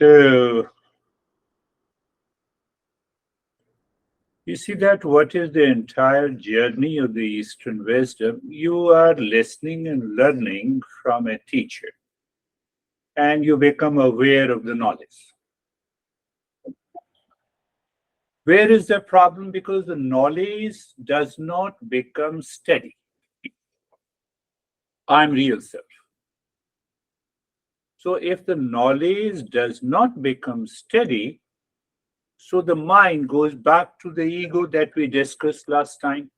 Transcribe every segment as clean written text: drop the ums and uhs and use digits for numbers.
So you see that what is the entire journey of the Eastern wisdom? You are listening and learning from a teacher, and you become aware of the knowledge. Where is the problem? Because the knowledge does not become steady. I'm real self. So if the knowledge does not become steady, so the mind goes back to the ego that we discussed last time.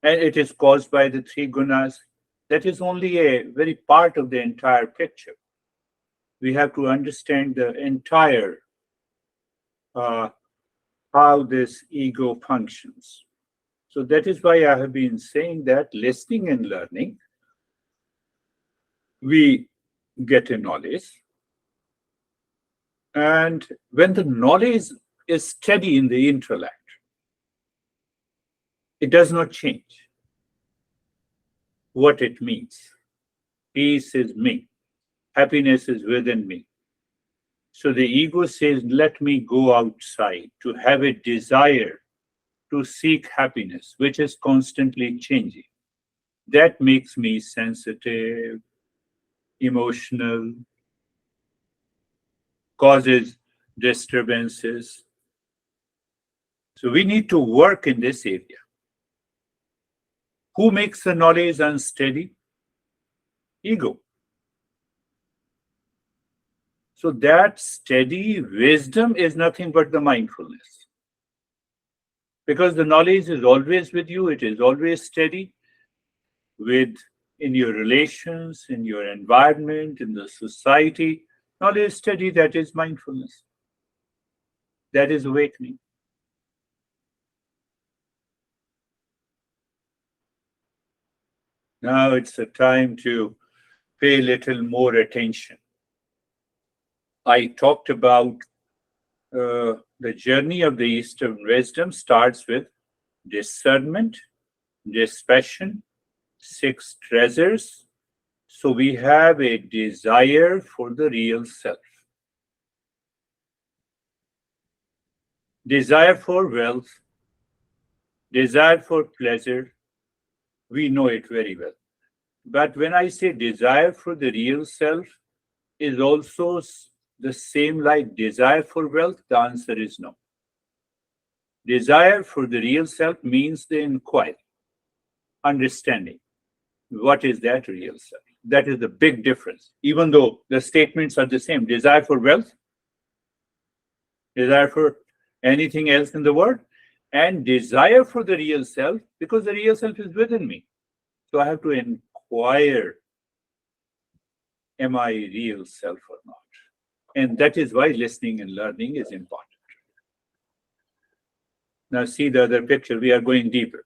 And it is caused by the three gunas. That is only a very part of the entire picture. We have to understand the entire uh, how this ego functions. So that is why I have been saying that listening and learning, we get a knowledge. And when the knowledge is steady in the intellect, it does not change what it means. Peace is me. Happiness is within me. So the ego says, let me go outside to have a desire to seek happiness, which is constantly changing. That makes me sensitive, emotional, causes disturbances. So we need to work in this area. Who makes the knowledge unsteady? Ego. So that steady wisdom is nothing but the mindfulness. Because the knowledge is always with you, it is always steady with in your relations, in your environment, in the society. Knowledge steady, that is mindfulness. That is awakening. Now it's a time to pay a little more attention. I talked about the journey of the Eastern wisdom starts with discernment, dispassion, six treasures. So we have a desire for the real self, desire for wealth, desire for pleasure. We know it very well. But when I say desire for the real self is also the same like desire for wealth, the answer is no. Desire for the real self means the inquiry, understanding. What is that real self? That is the big difference. Even though the statements are the same, desire for wealth, desire for anything else in the world, and desire for the real self, because the real self is within me. So I have to inquire, am I real self or not? And that is why listening and learning is important. Now see the other picture, we are going deeper.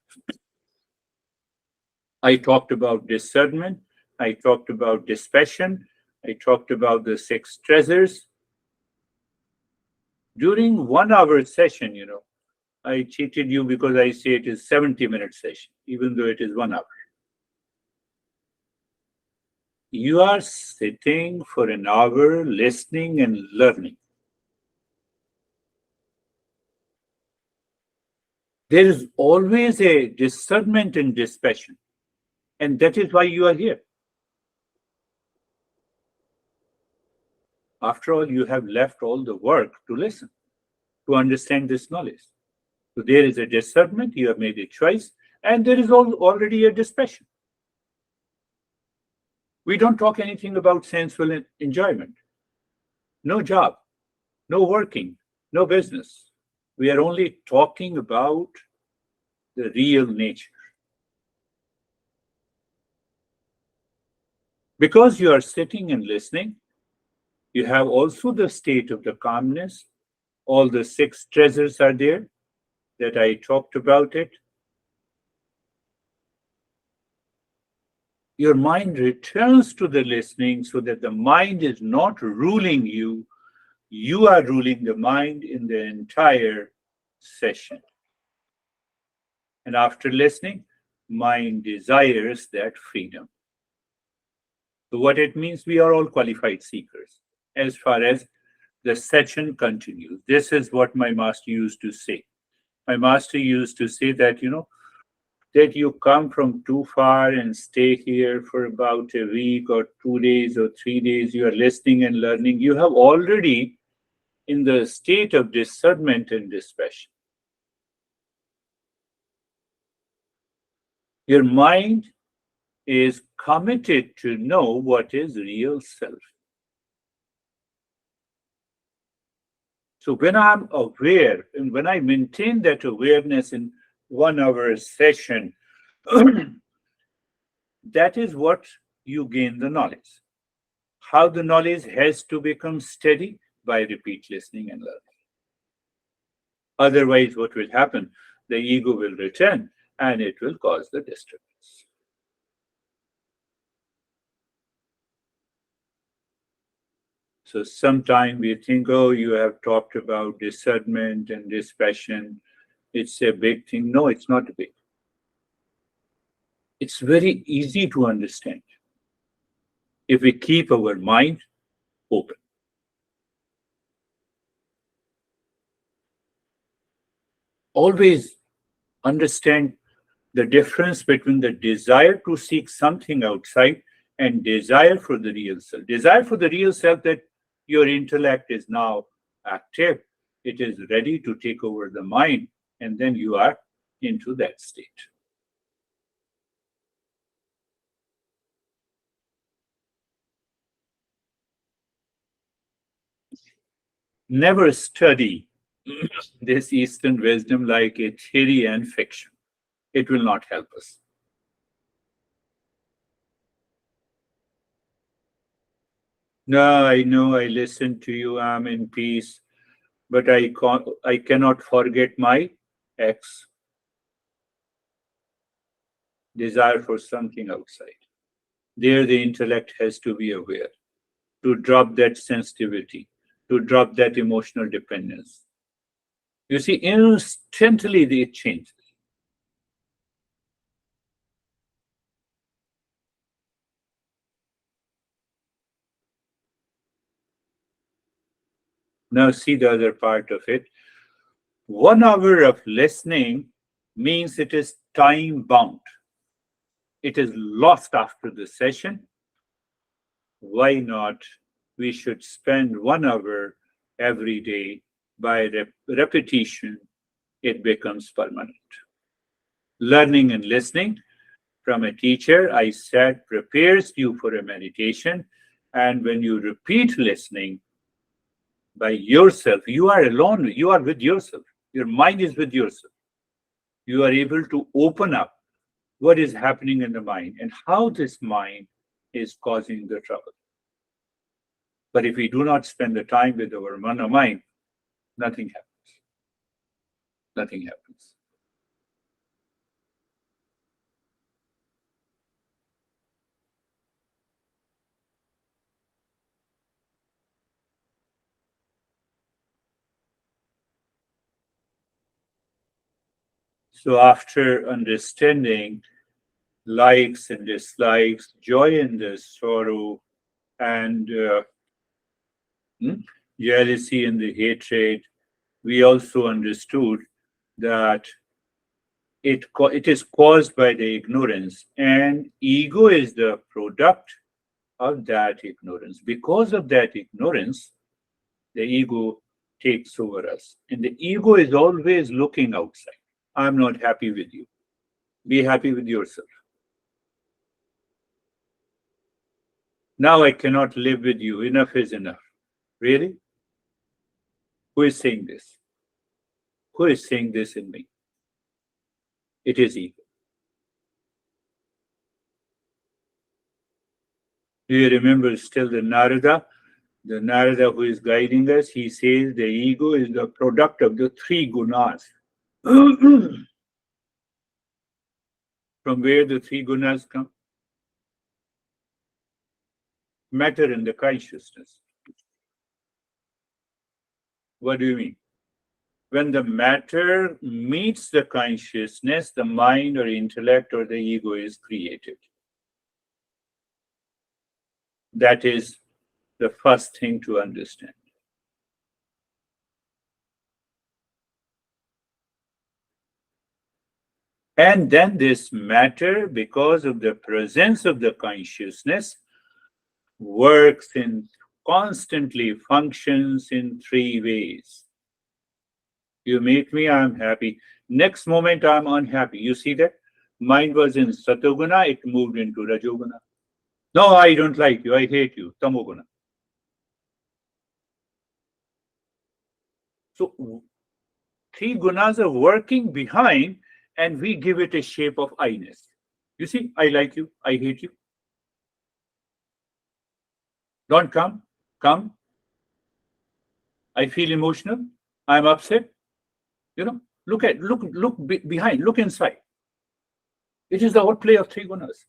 I talked about discernment, I talked about dispassion, I talked about the six treasures. During 1 hour session, I cheated you because I say it is 70-minute session, even though it is 1 hour. You are sitting for an hour listening and learning. There is always a discernment and dispassion. And that is why you are here. After all, you have left all the work to listen, to understand this knowledge. So there is a discernment, you have made a choice, and there is already a dispassion. We don't talk anything about sensual enjoyment. No job, no working, no business. We are only talking about the real nature. Because you are sitting and listening, you have also the state of the calmness. All the six treasures are there that I talked about it. Your mind returns to the listening so that the mind is not ruling you. You are ruling the mind in the entire session. And after listening, mind desires that freedom. So what it means, we are all qualified seekers. as far as the session continues. This is what my master used to say. My master used to say that, that you come from too far and stay here for about a week or 2 days or 3 days, you are listening and learning. You have already in the state of discernment and dispassion. Your mind is committed to know what is real self. So when I'm aware and when I maintain that awareness in 1 hour session, that is what you gain the knowledge. How the knowledge has to become steady? By repeat listening and learning. Otherwise, what will happen? The ego will return and it will cause the disturbance. So sometimes we think, oh, you have talked about discernment and dispassion. It's a big thing. No, it's not big. It's very easy to understand if we keep our mind open. Always understand the difference between the desire to seek something outside and desire for the real self. Desire for the real self, that your intellect is now active, it is ready to take over the mind, and then you are into that state. Never study this Eastern wisdom like a theory and fiction. It will not help us. No, I know, I listen to you, I'm in peace, but I cannot forget my ex. Desire for something outside. There, the intellect has to be aware, to drop that sensitivity, to drop that emotional dependence. You see, instantly it changes. Now, see the other part of it. 1 hour of listening means it is time bound. It is lost after the session. Why not? We should spend 1 hour every day. By repetition, it becomes permanent. Learning and listening from a teacher, I said, prepares you for a meditation. And when you repeat listening by yourself, you are alone, you are with yourself. Your mind is with yourself. You are able to open up what is happening in the mind and how this mind is causing the trouble. But if we do not spend the time with our mind, nothing happens. Nothing happens. So after understanding likes and dislikes, joy and the sorrow, and jealousy and the hatred, we also understood that it is caused by the ignorance, and ego is the product of that ignorance. Because of that ignorance, the ego takes over us, and the ego is always looking outside. I'm not happy with you. Be happy with yourself. Now I cannot live with you. Enough is enough. Really? Who is saying this? Who is saying this in me? It is ego. Do you remember still the Narada? The Narada who is guiding us, he says the ego is the product of the three gunas. From where the three gunas come? Matter and the consciousness. What do you mean? When the matter meets the consciousness, the mind or intellect or the ego is created. That is the first thing to understand. And then this matter, because of the presence of the consciousness, works in constantly functions in three ways. You meet me, I'm happy. Next moment, I'm unhappy. You see that? Mind was in Satoguna, it moved into Rajoguna. No, I don't like you, I hate you, Tamoguna. So three gunas are working behind, and we give it a shape of I-ness. You see, I like you, I hate you. Don't come, come. I feel emotional, I'm upset. Look behind, look inside. It is the outplay of three gunas.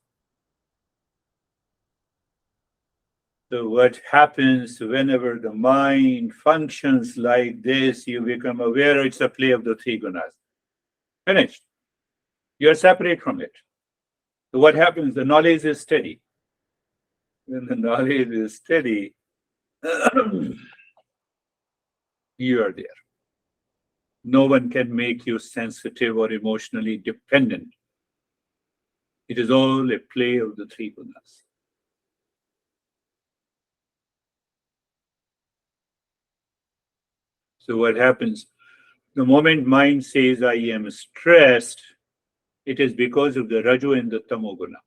So what happens whenever the mind functions like this, you become aware it's a play of the three gunas. Finished. You're separate from it. So what happens? The knowledge is steady. When the knowledge is steady, you are there. No one can make you sensitive or emotionally dependent. It is all a play of the three gunas. So what happens? The moment mind says, I am stressed, it is because of the Raju and the Tamoguna.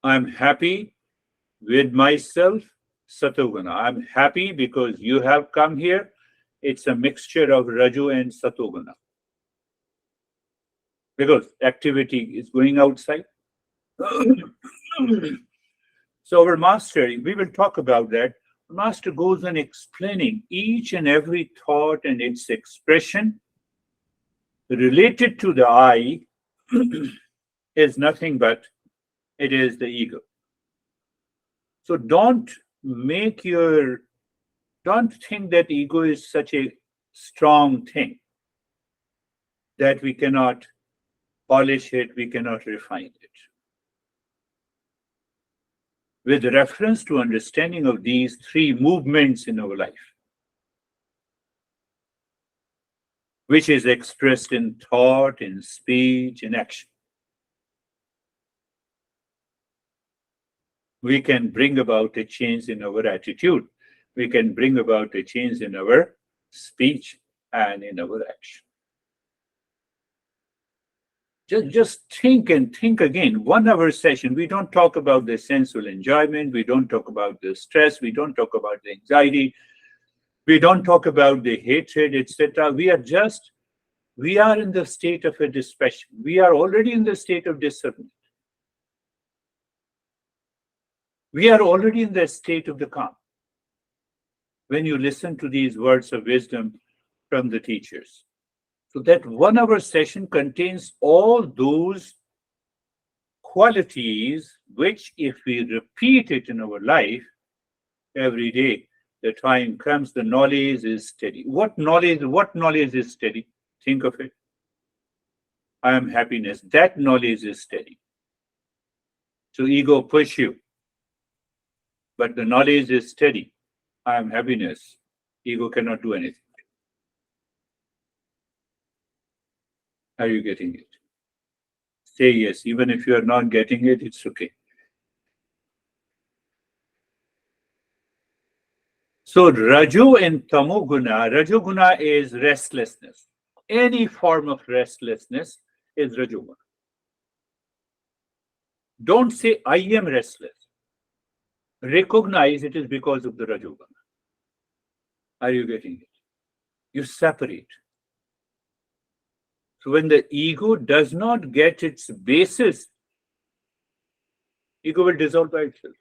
I'm happy with myself, Satoguna. I'm happy because you have come here. It's a mixture of Raju and Satoguna. Because activity is going outside. So our master, we will talk about that. The master goes on explaining each and every thought and its expression related to the I is nothing but it is the ego. So don't think that ego is such a strong thing that we cannot polish it, we cannot refine it. With reference to understanding of these three movements in our life, which is expressed in thought, in speech, in action, we can bring about a change in our attitude. We can bring about a change in our speech and in our action. Just think and think again. 1 hour session, we don't talk about the sensual enjoyment, we don't talk about the stress, we don't talk about the anxiety, we don't talk about the hatred, etc. We are in the state of a dispassion. We are already in the state of discernment. We are already in the state of the calm. When you listen to these words of wisdom from the teachers. So that 1 hour session contains all those qualities which, if we repeat it in our life every day, the time comes, the knowledge is steady. What knowledge is steady? Think of it. I am happiness. That knowledge is steady. So ego push you. But the knowledge is steady. I am happiness. Ego cannot do anything. Are you getting it? Say yes. Even if you are not getting it, it's okay. So Raju and Tamoguna, Rajoguna is restlessness. Any form of restlessness is Rajoguna. Don't say, I am restless. Recognize it is because of the Rajoguna. Are you getting it? You separate. So when the ego does not get its basis, ego will dissolve by itself.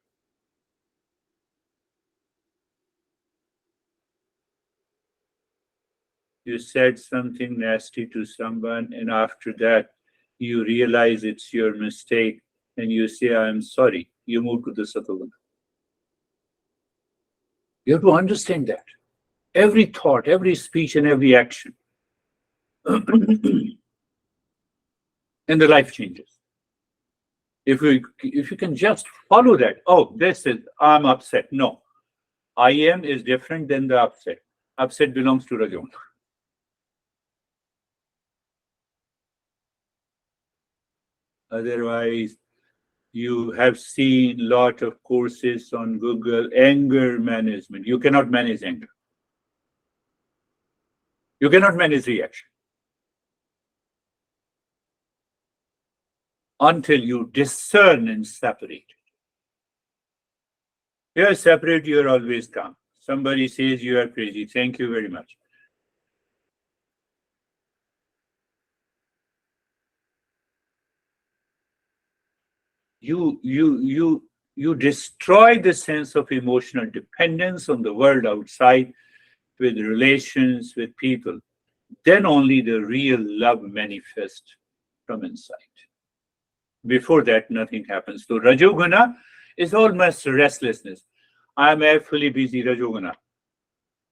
You said something nasty to someone, and after that, you realize it's your mistake, and you say, I'm sorry. You move to the Satoguna. You have to understand that. Every thought, every speech, and every action. And the life changes. If you can just follow that, oh, this is I'm upset. No, I am is different than the upset. Upset belongs to Rajoguna. Otherwise, you have seen lot of courses on Google, anger management. You cannot manage anger. You cannot manage reaction until you discern and separate. You are separate, you are always calm. Somebody says you are crazy. Thank you very much. You destroy the sense of emotional dependence on the world outside with relations with people. Then only the real love manifests from inside. Before that, nothing happens. So Rajoguna is almost restlessness. I am fully busy, Rajoguna.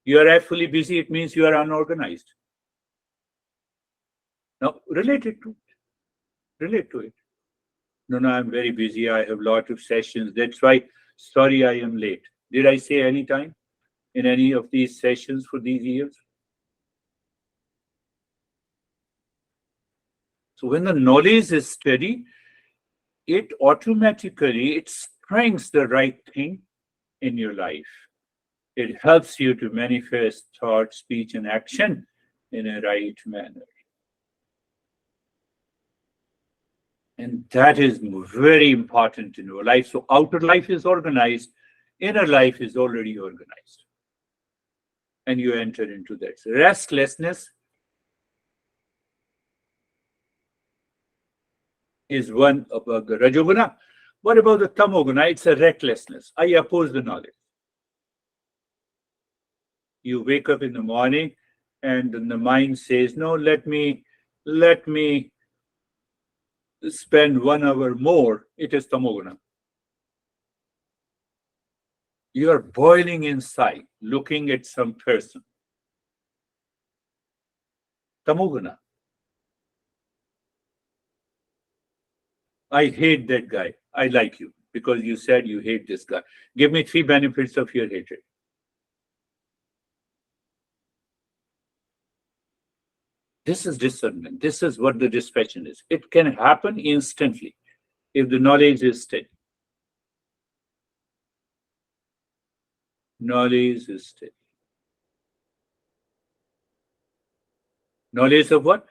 You are fully busy, it means you are unorganized. Now, relate to it. Relate to it. No, no, I'm very busy. I have a lot of sessions. That's why, sorry, I am late. Did I say any time in any of these sessions for these years? So when the knowledge is steady, it automatically, it springs the right thing in your life. It helps you to manifest thought, speech, and action in a right manner. And that is very important in your life. So outer life is organized, inner life is already organized. And you enter into that. Restlessness is one about the Rajoguna. What about the Tamoguna? It's a recklessness. I oppose the knowledge. You wake up in the morning and the mind says, no, let me spend 1 hour more. It is Tamoguna. You are boiling inside, looking at some person. Tamoguna. I hate that guy. I like you because you said you hate this guy. Give me 3 benefits of your hatred. This is discernment. This is what the dispassion is. It can happen instantly if the knowledge is steady. Knowledge is steady. Knowledge of what?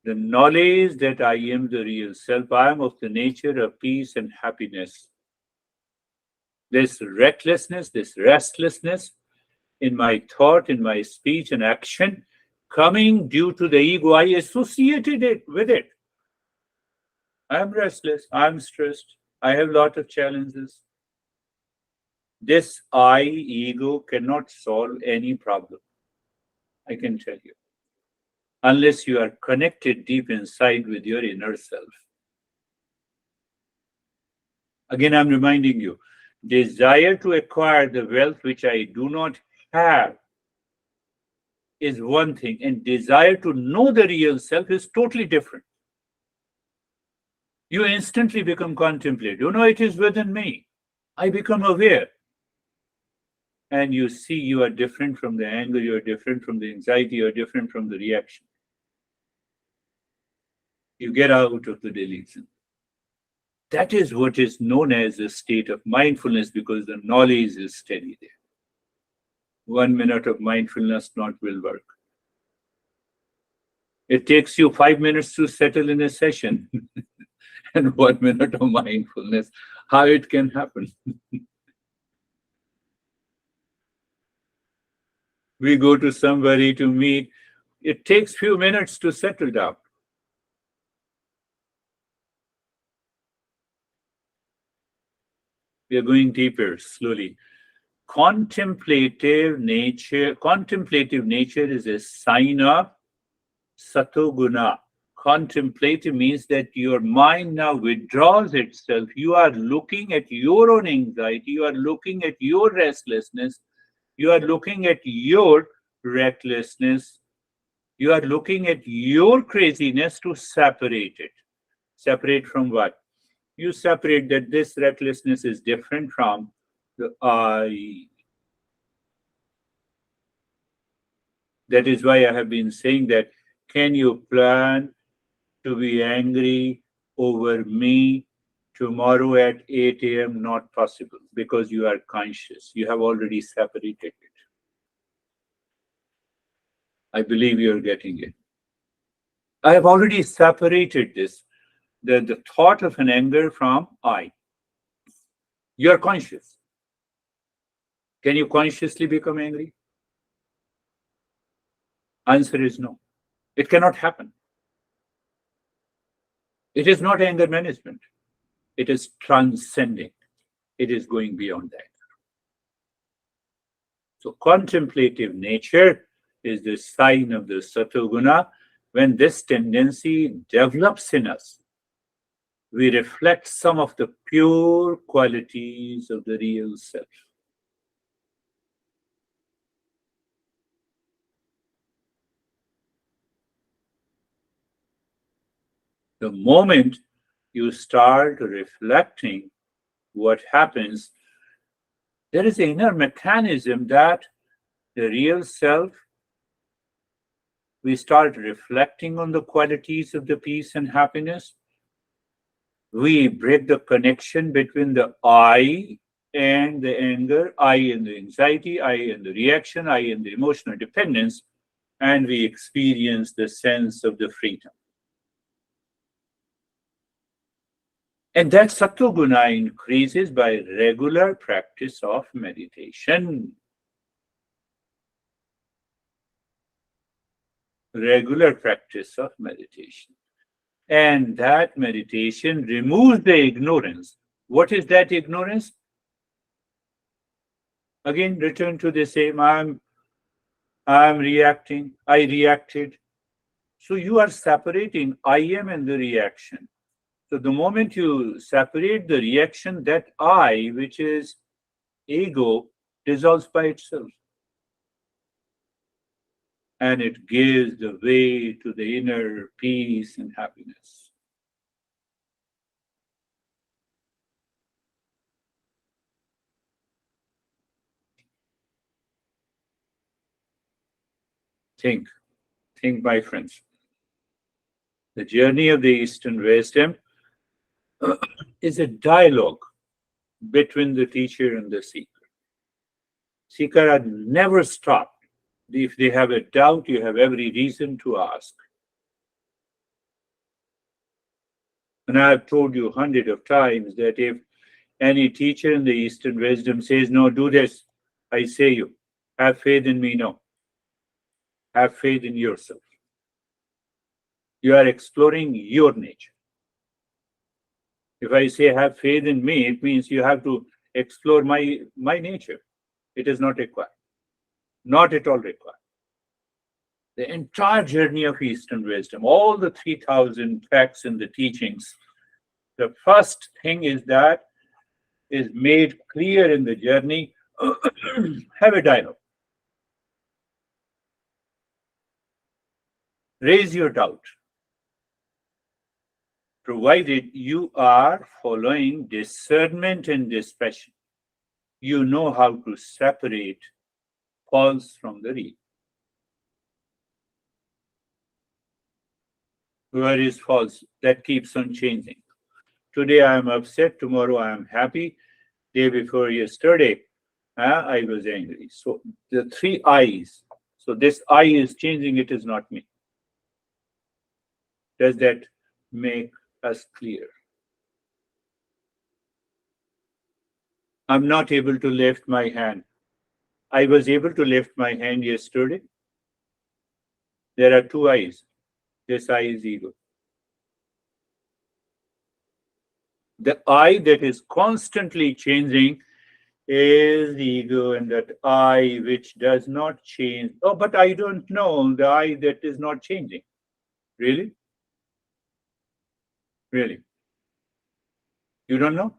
The knowledge that I am the real self. I am of the nature of peace and happiness. This recklessness, this restlessness in my thought, in my speech and action, coming due to the ego, I associated it with it. I'm restless, I'm stressed, I have a lot of challenges. This I, ego, cannot solve any problem. I can tell you. Unless you are connected deep inside with your inner self. Again, I'm reminding you, desire to acquire the wealth which I do not have is one thing, and desire to know the real self is totally different. You instantly become contemplative. You know, it is within me. I become aware. And you see you are different from the anger, you are different from the anxiety, you are different from the reaction. You get out of the delusion. That is what is known as a state of mindfulness because the knowledge is steady there. 1 minute of mindfulness not will work. It takes you 5 minutes to settle in a session and 1 minute of mindfulness. How it can happen? We go to somebody to meet. It takes few minutes to settle down. We are going deeper slowly. Contemplative nature is a sign of satoguna. Contemplative means that your mind now withdraws itself. You are looking at your own anxiety. You are looking at your restlessness. You are looking at your recklessness. You are looking at your craziness to separate it. Separate from what? you separate that this recklessness is different from the I. That is why I have been saying that, can you plan to be angry over me tomorrow at 8 a.m.? Not possible, because you are conscious. You have already separated it. I believe you're getting it. I have already separated this, the thought of an anger from I. You're conscious. Can you consciously become angry? Answer is no. It cannot happen. It is not anger management. It is transcending. It is going beyond that. So contemplative nature is the sign of the Satoguna. When this tendency develops in us, we reflect some of the pure qualities of the real self. The moment you start reflecting what happens, there is an inner mechanism that the real self, we start reflecting on the qualities of the peace and happiness. We break the connection between the I and the anger, I and the anxiety, I and the reaction, I and the emotional dependence, and we experience the sense of the freedom. And that Sattva-guna increases by regular practice of meditation. Regular practice of meditation. And that meditation removes the ignorance. What is that ignorance? Again, return to the same, I'm reacting, I reacted. So you are separating I am and the reaction. So the moment you separate the reaction, that I, which is ego, dissolves by itself. And it gives the way to the inner peace and happiness. Think, my friends. The journey of the Eastern wisdom is a dialogue between the teacher and the seeker. Seeker are never stopped. If they have a doubt, you have every reason to ask. And I have told you hundreds of times that if any teacher in the Eastern wisdom says, no, do this, I say you, have faith in me, no. Have faith in yourself. You are exploring your nature. If I say have faith in me, it means you have to explore my nature. It is not required. Not at all required. The entire journey of Eastern wisdom, all the 3,000 facts in the teachings, the first thing is that is made clear in the journey. Have a dialogue. Raise your doubt, provided you are following discernment and dispassion. You know how to separate false from the real. Where is false? That keeps on changing. Today I am upset, tomorrow I am happy, day before yesterday I was angry. So the three I's. So this I is changing, it is not me. Does that make us clear? I'm not able to lift my hand. I was able to lift my hand yesterday. There are two I's. This I is ego. The I that is constantly changing is the ego, and that I which does not change. Oh, but I don't know the I that is not changing. Really? Really? You don't know?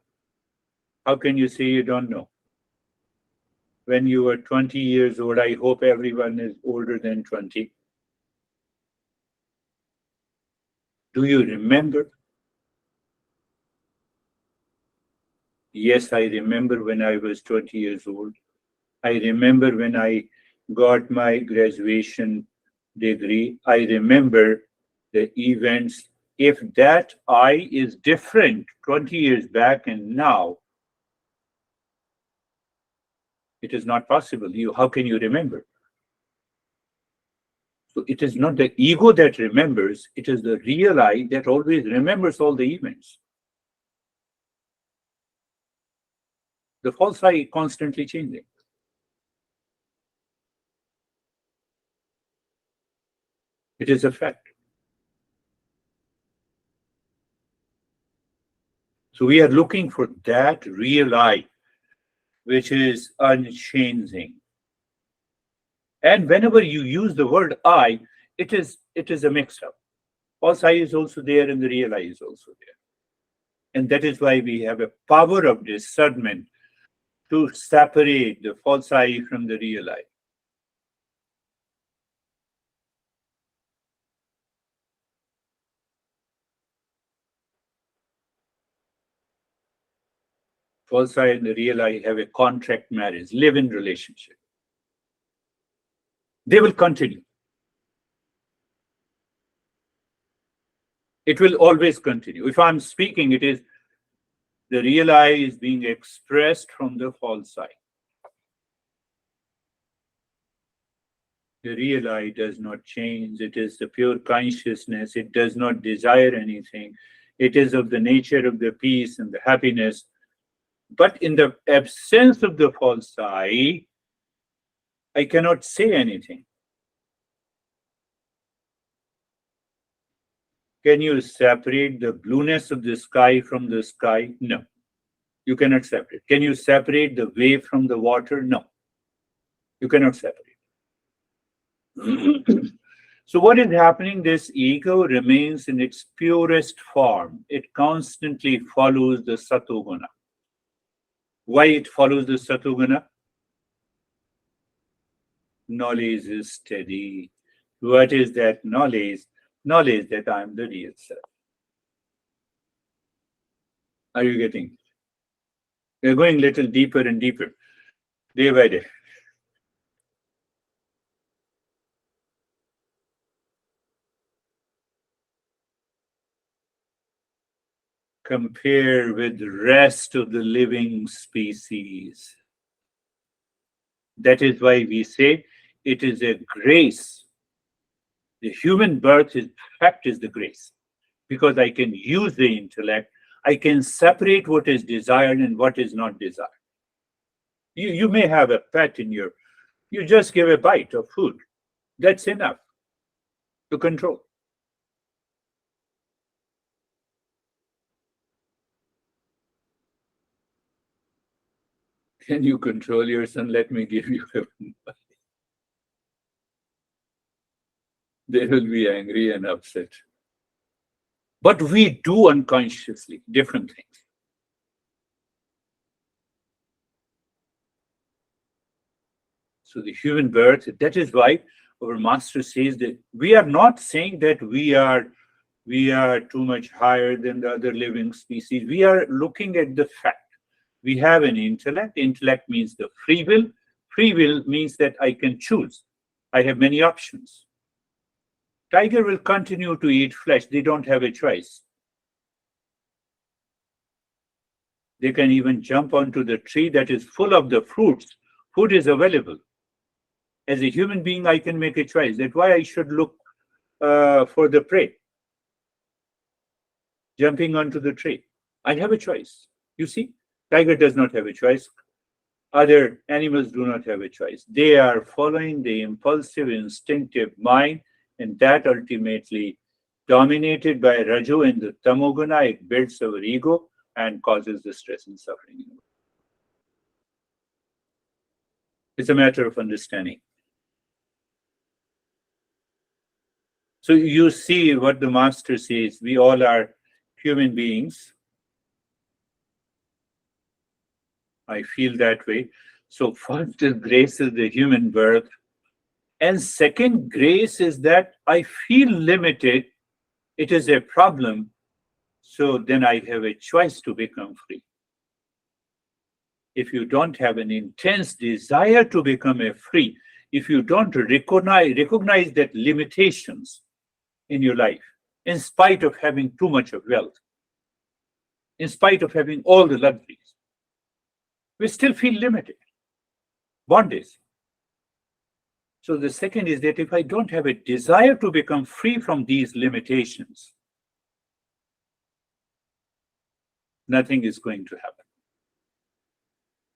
How can you say you don't know? When you were 20 years old, I hope everyone is older than 20. Do you remember Yes, I remember when I was 20 years old. I remember when I got my graduation degree. I remember the events. If that I is different 20 years back and now, it is not possible. How can you remember? So it is not the ego that remembers, it is the real I that always remembers all the events. The false I constantly changing. It is a fact. So we are looking for that real I, which is unchanging. And whenever you use the word I, it is a mix-up. False I is also there and the real I is also there. And that is why we have a power of discernment to separate the false I from the real I. False I and the real I have a contract marriage, live-in relationship. They will continue. It will always continue. If I'm speaking, it is the real I is being expressed from the false I. The real I does not change. It is the pure consciousness. It does not desire anything. It is of the nature of the peace and the happiness. But in the absence of the false I cannot say anything. Can you separate the blueness of the sky from the sky? No, you cannot separate. Can you separate the wave from the water? No, you cannot separate. So what is happening? This ego remains in its purest form. It constantly follows the satoguna. Why it follows the satoguna? Knowledge is steady. What is that knowledge? Knowledge that I am the real self. Are you getting? We're going a little deeper and deeper, day by day. Compare with the rest of the living species. That is why we say it is a grace. The human birth is fact is the grace, because I can use the intellect. I can separate what is desired and what is not desired. You may have a pet in you just give a bite of food. That's enough to control. Can you control your son? Let me give you a they will be angry and upset. But we do unconsciously different things. So the human birth, that is why our master says that we are not saying that we are too much higher than the other living species. We are looking at the fact. We have an intellect. Intellect means the free will. Free will means that I can choose. I have many options. Tiger will continue to eat flesh. They don't have a choice. They can even jump onto the tree that is full of the fruits. Food is available. As a human being, I can make a choice. That's why I should look for the prey. Jumping onto the tree. I have a choice. You see, tiger does not have a choice. Other animals do not have a choice. They are following the impulsive, instinctive mind, and that ultimately, dominated by Raju and the Tamoguna, it builds our ego and causes the stress and suffering. It's a matter of understanding. So you see what the master says. We all are human beings. I feel that way. So first is grace is the human birth. And second, grace is that I feel limited. It is a problem. So then I have a choice to become free. if you don't have an intense desire to become a free, if you don't recognize that limitations in your life, in spite of having too much of wealth, in spite of having all the luxuries, we still feel limited, bondage. So the second is that if I don't have a desire to become free from these limitations, nothing is going to happen.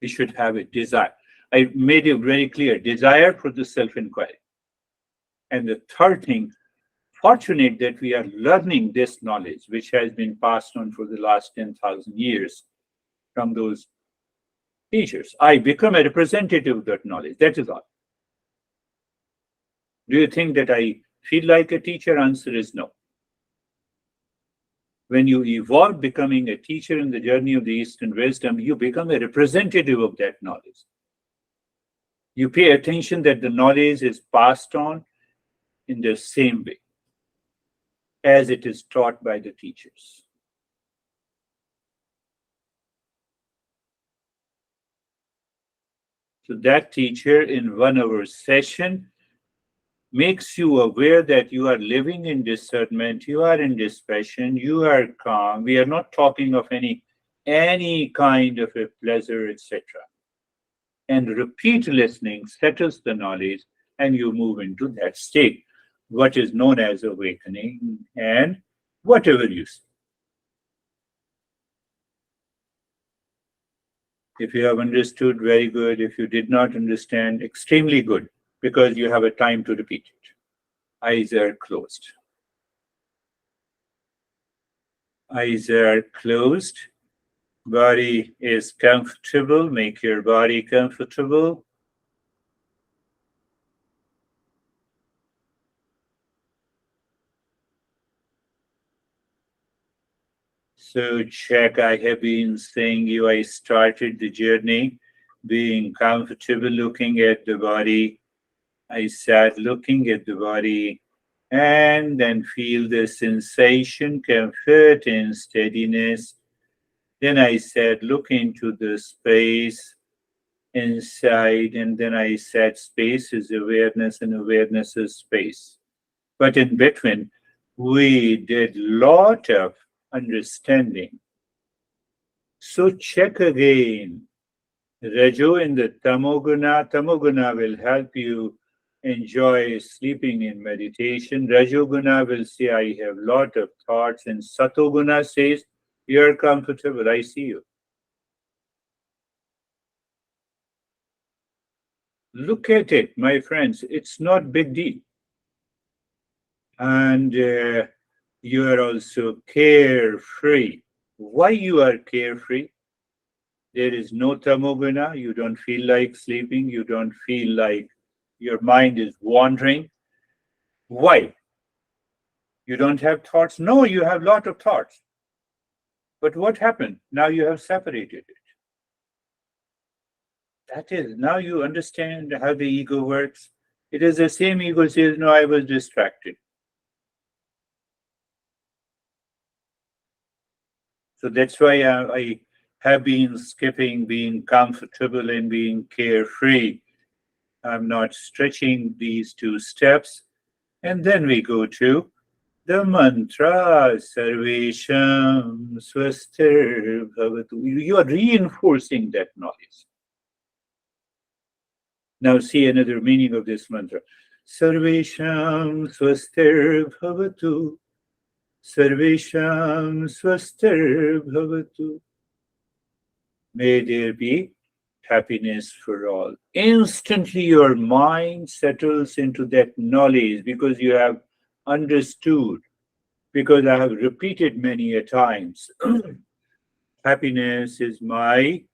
We should have a desire. I made it very clear, desire for the self-inquiry. And the third thing, fortunate that we are learning this knowledge, which has been passed on for the last 10,000 years from those teachers. I become a representative of that knowledge. That is all. Do you think that I feel like a teacher? Answer is no. When you evolve becoming a teacher in the journey of the Eastern wisdom, you become a representative of that knowledge. You pay attention that the knowledge is passed on in the same way as it is taught by the teachers. So that teacher in 1 hour session makes you aware that you are living in discernment, you are in dispassion, you are calm. We are not talking of any kind of a pleasure, etc. And repeat listening settles the knowledge, and you move into that state, what is known as awakening, and whatever you see. If you have understood, very good. If you did not understand, extremely good, because you have a time to repeat it. Eyes are closed. Eyes are closed. Body is comfortable. Make your body comfortable. So check, I have been saying you, I started the journey being comfortable looking at the body. I sat looking at the body and then feel the sensation, comfort and steadiness. Then I said, look into the space inside, and then I said, space is awareness and awareness is space. But in between, we did lot of understanding. So check again. Rajo in the Tamoguna. Tamoguna will help you enjoy sleeping in meditation. Rajoguna will say, I have lot of thoughts. And Satoguna says, you're comfortable, I see you. Look at it, my friends. It's not big deal. And you are also carefree. Why you are carefree? There is no tamoguna. You don't feel like sleeping. You don't feel like your mind is wandering. Why? You don't have thoughts? No, you have a lot of thoughts. But what happened? Now you have separated it. That is, now you understand how the ego works. It is the same ego says, no, I was distracted. So that's why I have been skipping being comfortable and being carefree. I'm not stretching these two steps. And then we go to the mantra, Sarvesham Swastir Bhavatu. You are reinforcing that knowledge. Now see another meaning of this mantra. Sarvesham Swastir Bhavatu. Sarvesham Swastir Bhavatu. May there be happiness for all. Instantly your mind settles into that knowledge because you have understood, because I have repeated many a times. Happiness is my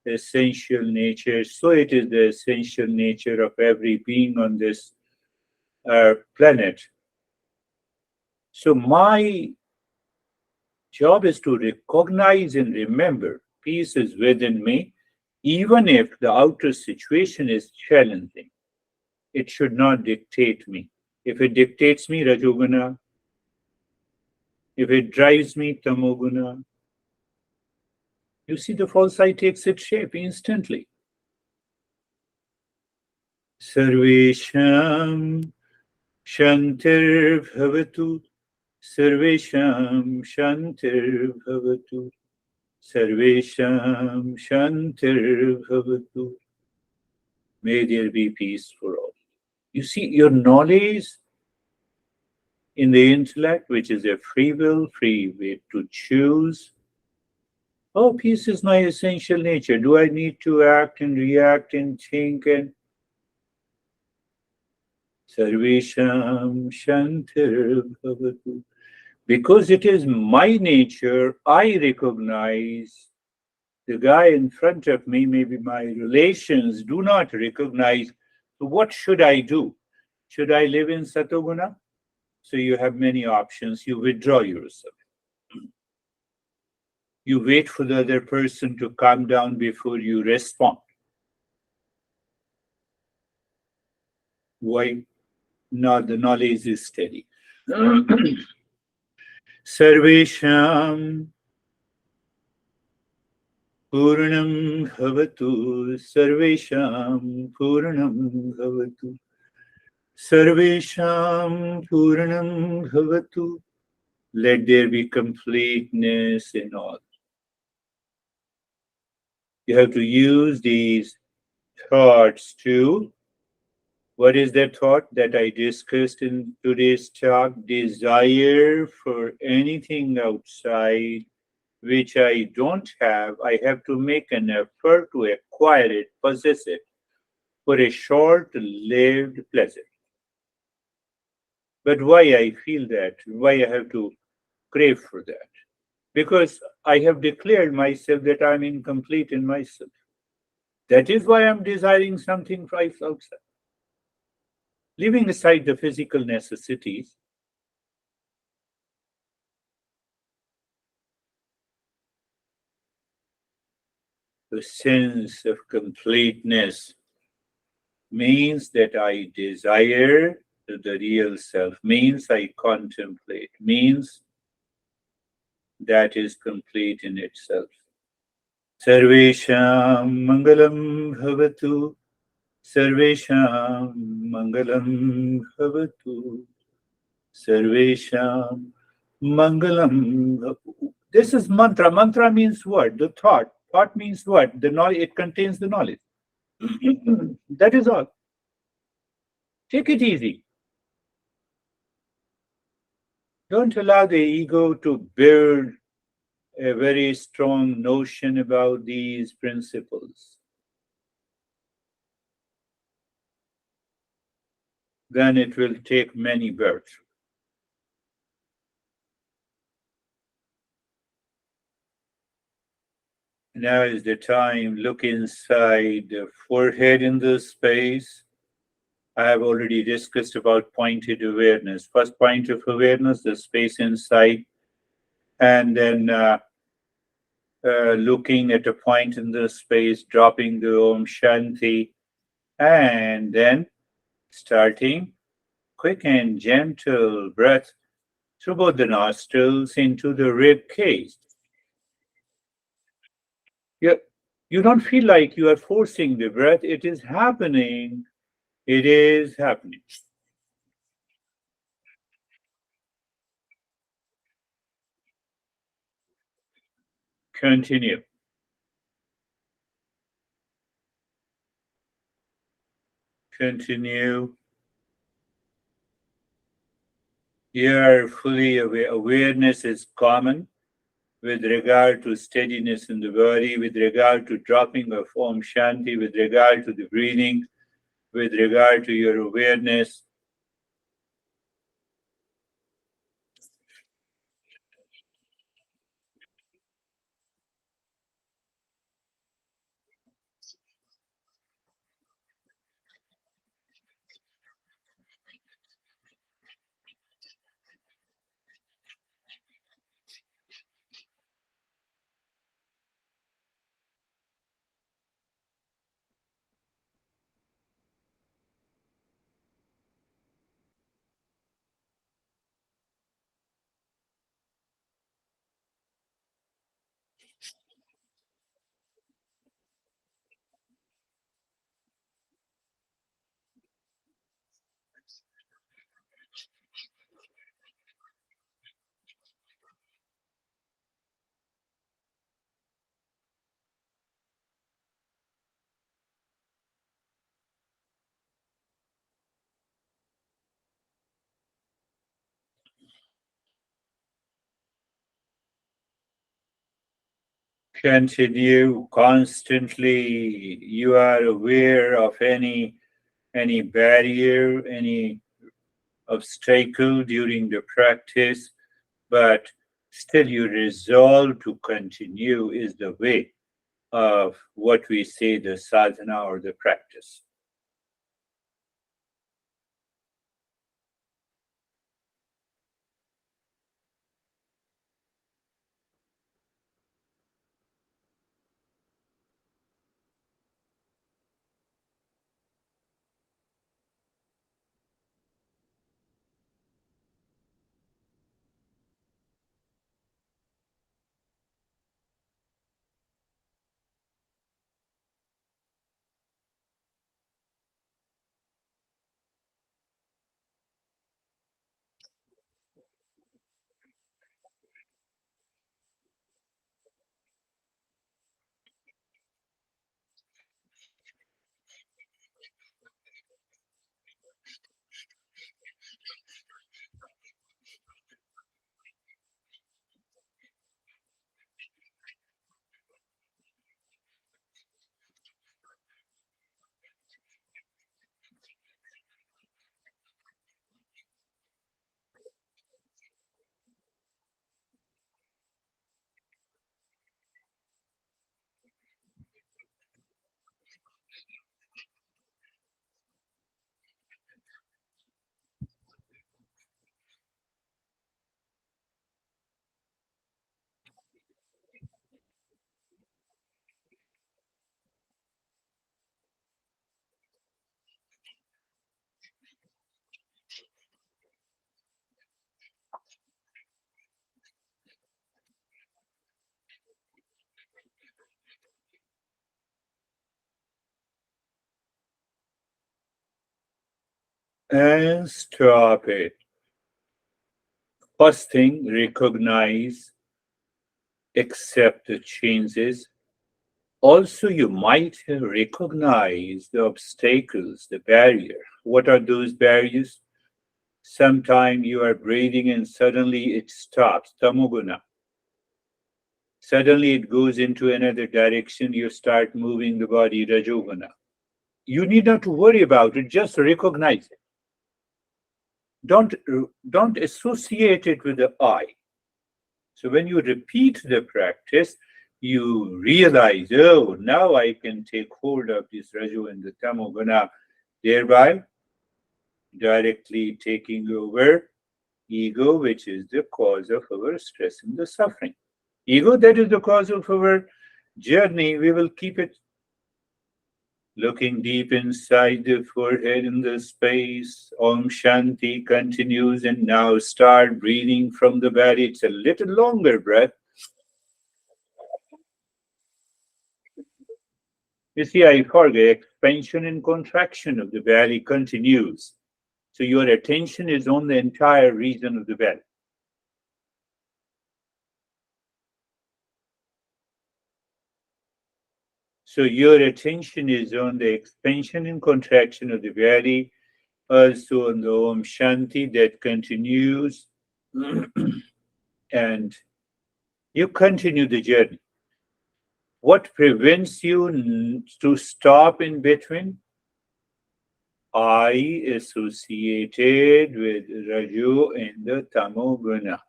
essential nature. So it is the essential nature of every being on this planet. So my job is to recognize and remember peace is within me, even if the outer situation is challenging. It should not dictate me. If it dictates me, Rajoguna. If it drives me, Tamoguna. You see, the false I takes its shape instantly. Sarvesham Shantir Bhavatu. Sarvesham Shantir Bhavatu. Sarvesham Shantir Bhavatu. May there be peace for all. You see, your knowledge in the intellect, which is a free will, free way to choose. Oh, peace is my essential nature. Do I need to act and react and think and Sarvesham Shantir Bhavatu? Because it is my nature, I recognize the guy in front of me, maybe my relations do not recognize. So, what should I do? Should I live in Satoguna? So, you have many options. You withdraw yourself. You wait for the other person to calm down before you respond. Why? Now the knowledge is steady. Sarvesham Purnam Bhavatu. Sarvesham Purnam Bhavatu. Sarvesham Purnam Bhavatu. Let there be completeness in all. You have to use these thoughts to. What is that thought that I discussed in today's talk? Desire for anything outside which I don't have. I have to make an effort to acquire it, possess it for a short lived pleasure. But why I feel that? Why I have to crave for that? Because I have declared myself that I'm incomplete in myself. That is why I'm desiring something right outside. Leaving aside the physical necessities, the sense of completeness means that I desire the real self, means I contemplate, means that is complete in itself. Sarvesham Mangalam Bhavatu. Sarvesham Mangalam Bhavatu. Sarvesham Mangalam. This is mantra. Mantra means what? The thought. Thought means what? The knowledge. It contains the knowledge. That is all. Take it easy. Don't allow the ego to build a very strong notion about these principles. Then it will take many births. Now is the time. Look inside the forehead in the space. I have already discussed about pointed awareness. First point of awareness, the space inside, and then looking at a point in the space, dropping the Om Shanti, and then starting quick and gentle breath through both the nostrils into the rib cage. You, you don't feel like you are forcing the breath, it is happening. It is happening. Continue. Continue. You are fully aware. Awareness is common with regard to steadiness in the body, with regard to dropping of Om Shanti, with regard to the breathing, with regard to your awareness. Continue constantly. You are aware of any barrier, any obstacle during the practice, but still you resolve to continue is the way of what we say the sadhana or the practice. And stop it. First thing, recognize, accept the changes. Also, you might recognize the obstacles, the barrier. What are those barriers? Sometime you are breathing and suddenly it stops, tamoguna. Suddenly it goes into another direction, you start moving the body, rajoguna. You need not to worry about it, just recognize it. Don't, don't associate it with the I. So when you repeat the practice, you realize, oh, now I can take hold of this Raju and the Tamoguna, thereby directly taking over ego, which is the cause of our stress and the suffering. Ego, that is the cause of our journey. We will keep it looking deep inside the forehead in the space. Om Shanti continues, and now start breathing from the belly. It's a little longer breath. You see, I forget, expansion and contraction of the belly continues. So your attention is on the entire region of the belly. So your attention is on the expansion and contraction of the belly, also on the Om Shanti that continues, and you continue the journey. What prevents you to stop in between? I associated with Raju and the Tamoguna.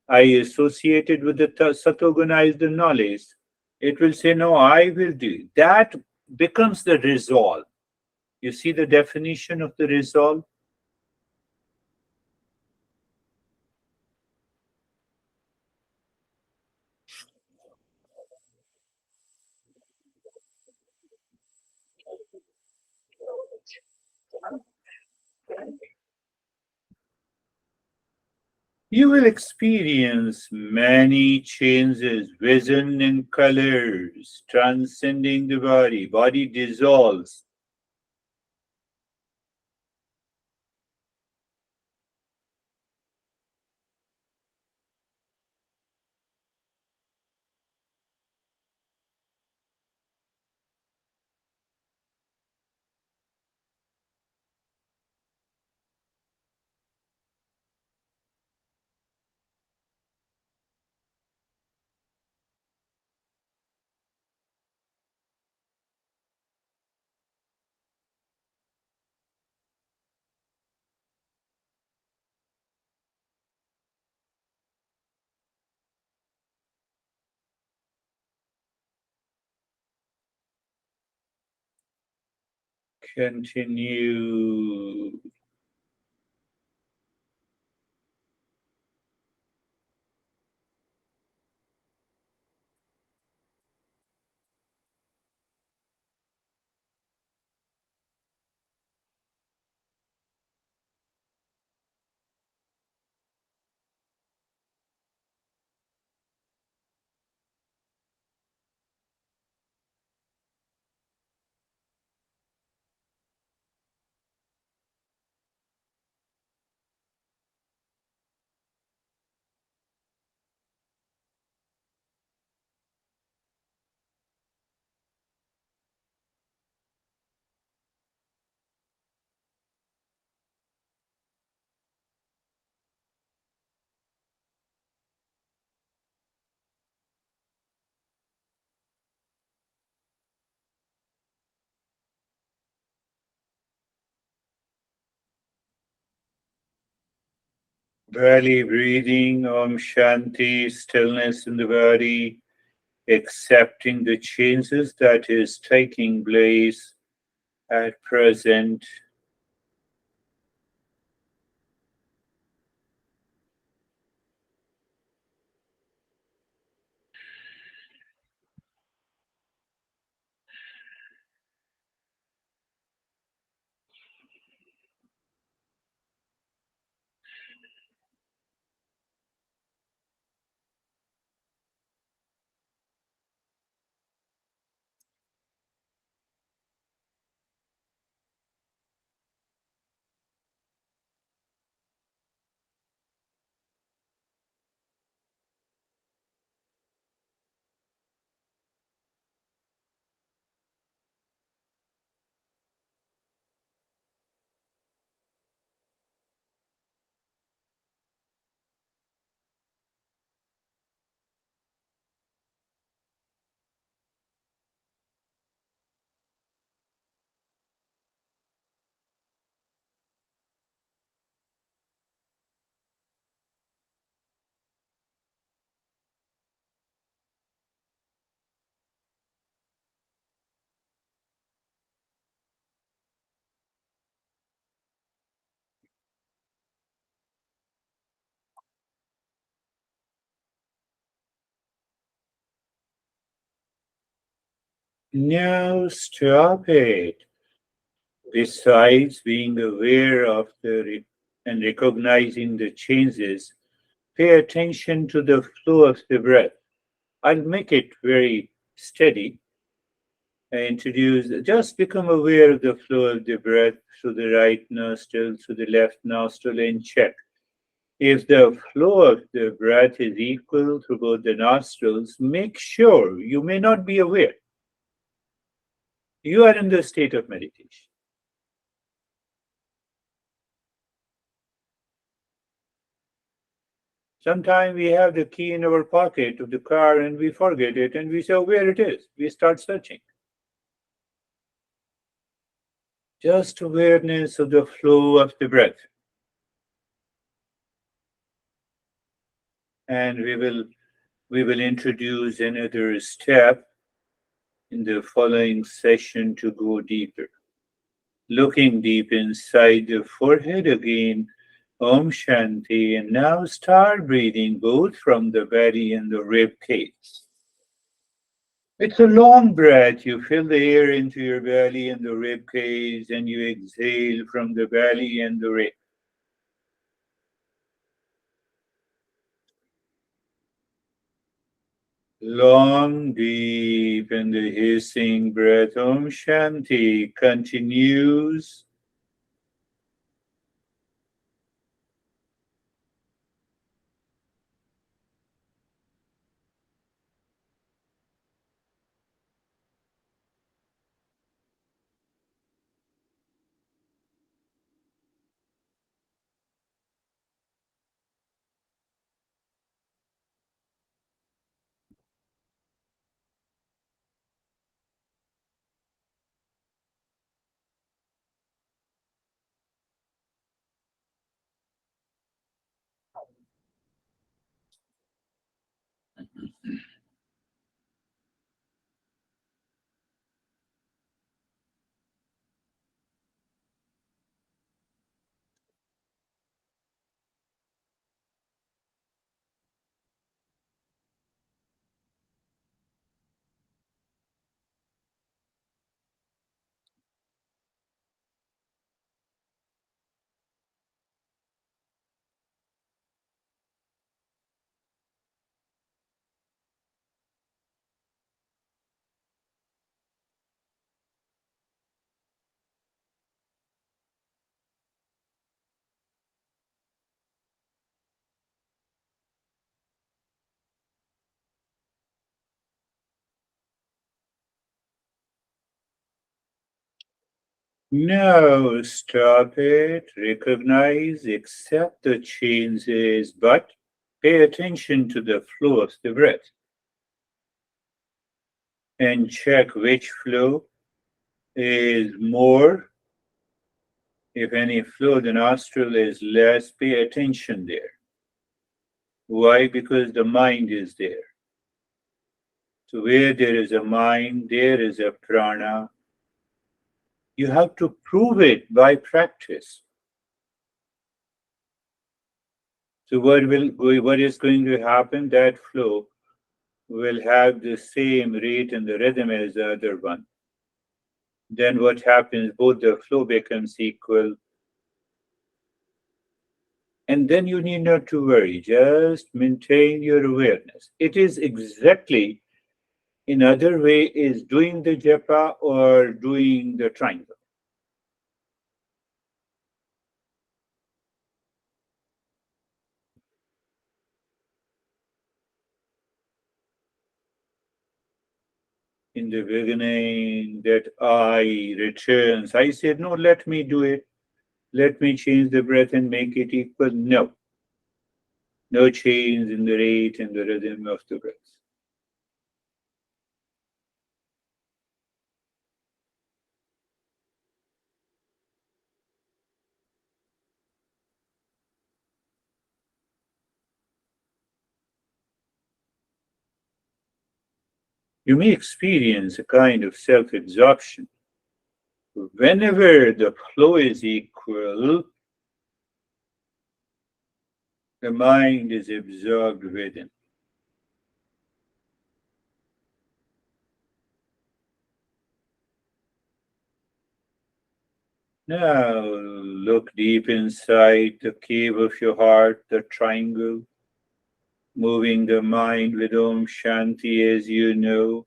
I associated with the Satoguna is the knowledge. It will say, no, I will do. That becomes the resolve. You see the definition of the resolve? You will experience many changes, vision and colors, transcending the body. Body dissolves. Continue. Belly breathing, Om Shanti, stillness in the body, accepting the changes that is taking place at present. Now stop it. Besides being aware of and recognizing the changes, pay attention to the flow of the breath. I'll make it very steady. I introduce, just become aware of the flow of the breath through the right nostril, through the left nostril, and check. If the flow of the breath is equal through both the nostrils, make sure you may not be aware. You are in the state of meditation. Sometimes we have the key in our pocket of the car and we forget it and we say, oh, where it is. We start searching. Just awareness of the flow of the breath. And we will introduce another step in the following session to go deeper. Looking deep inside the forehead again, Om Shanti, and now start breathing both from the belly and the rib cage. It's a long breath. You fill the air into your belly and the rib cage, and you exhale from the belly and the rib. Long, deep, and the hissing breath. Om Shanti continues. Now stop it, recognize, accept the changes, but pay attention to the flow of the breath and check which flow is more. If any flow, the nostril is less, pay attention there. Why? Because the mind is there. So where there is a mind, there is a prana. You have to prove it by practice. So what is going to happen? That flow will have the same rate and the rhythm as the other one. Then what happens? Both the flow becomes equal. And then you need not to worry. Just maintain your awareness. It is exactly in other way is doing the japa or doing the triangle. In the beginning, that I returns. I said, no, let me do it. Let me change the breath and make it equal. No. No change in the rate and the rhythm of the breath. You may experience a kind of self absorption. Whenever the flow is equal, the mind is absorbed within. Now look deep inside the cave of your heart, the triangle, moving the mind with Om Shanti as you know.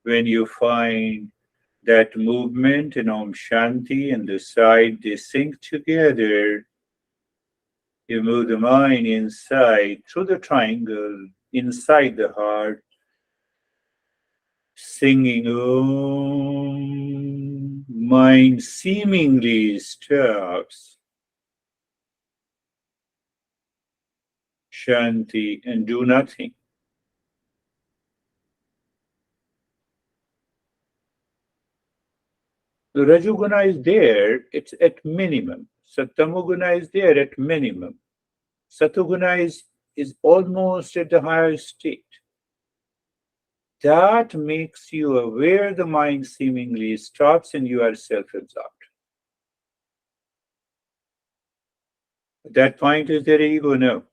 When you find that movement in Om Shanti and the side, they sync together. You move the mind inside through the triangle, inside the heart, singing Om. Mind seemingly stops. Shanti and do nothing. The Rajoguna is there, it's at minimum. Satamoguna is there at minimum. Satoguna is almost at the higher state. That makes you aware the mind seemingly stops and you are self absorbed. At that point, is there ego? No.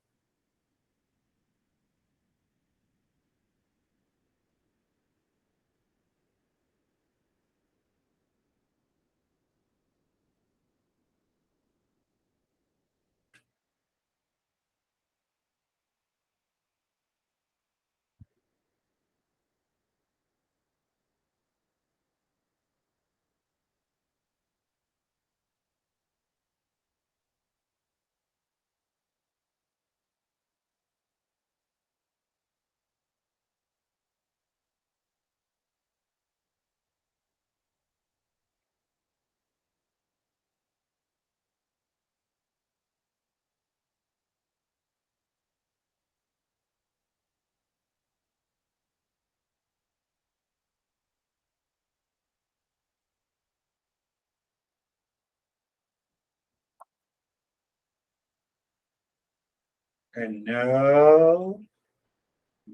And now,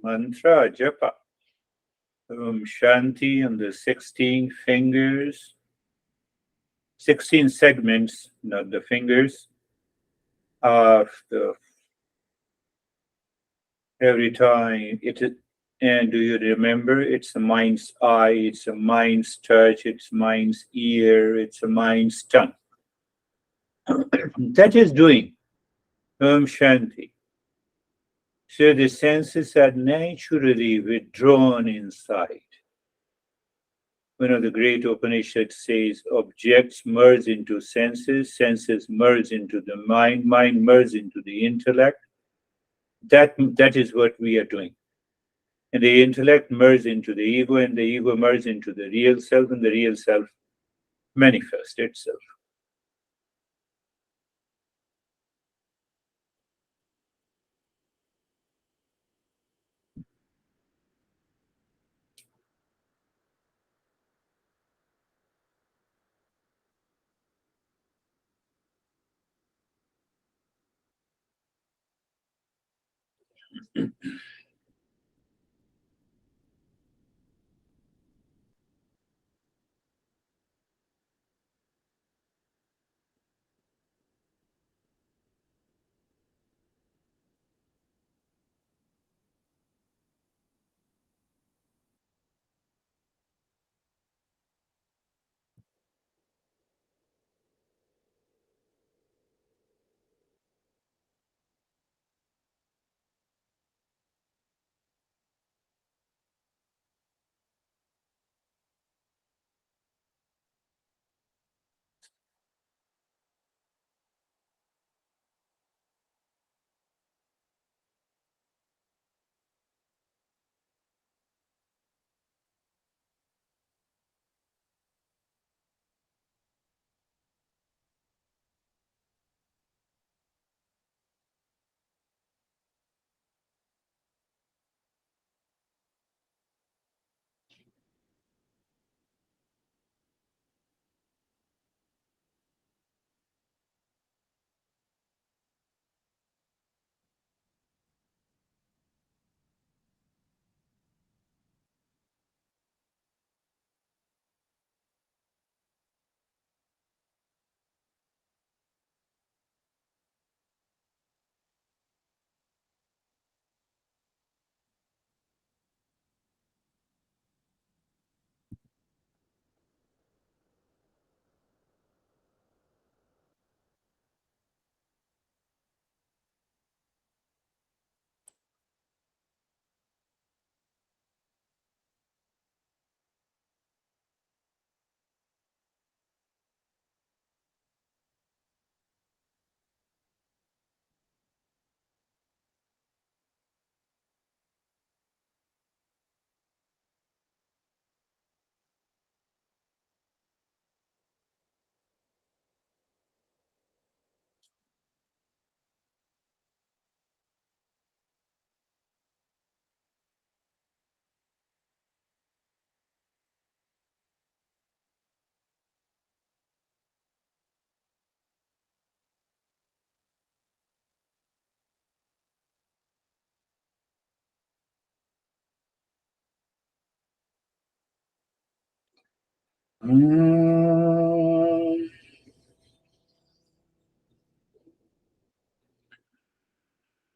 mantra japa. Shanti on the 16 fingers, 16 segments, not the fingers, of the every time it is. And do you remember? It's the mind's eye, it's a mind's touch, it's mind's ear, it's a mind's tongue. That is doing Shanti. So the senses are naturally withdrawn inside. One of the great Upanishads says objects merge into senses, senses merge into the mind, mind merge into the intellect. That is what we are doing. And the intellect merges into the ego, and the ego merges into the real self, and the real self manifest itself.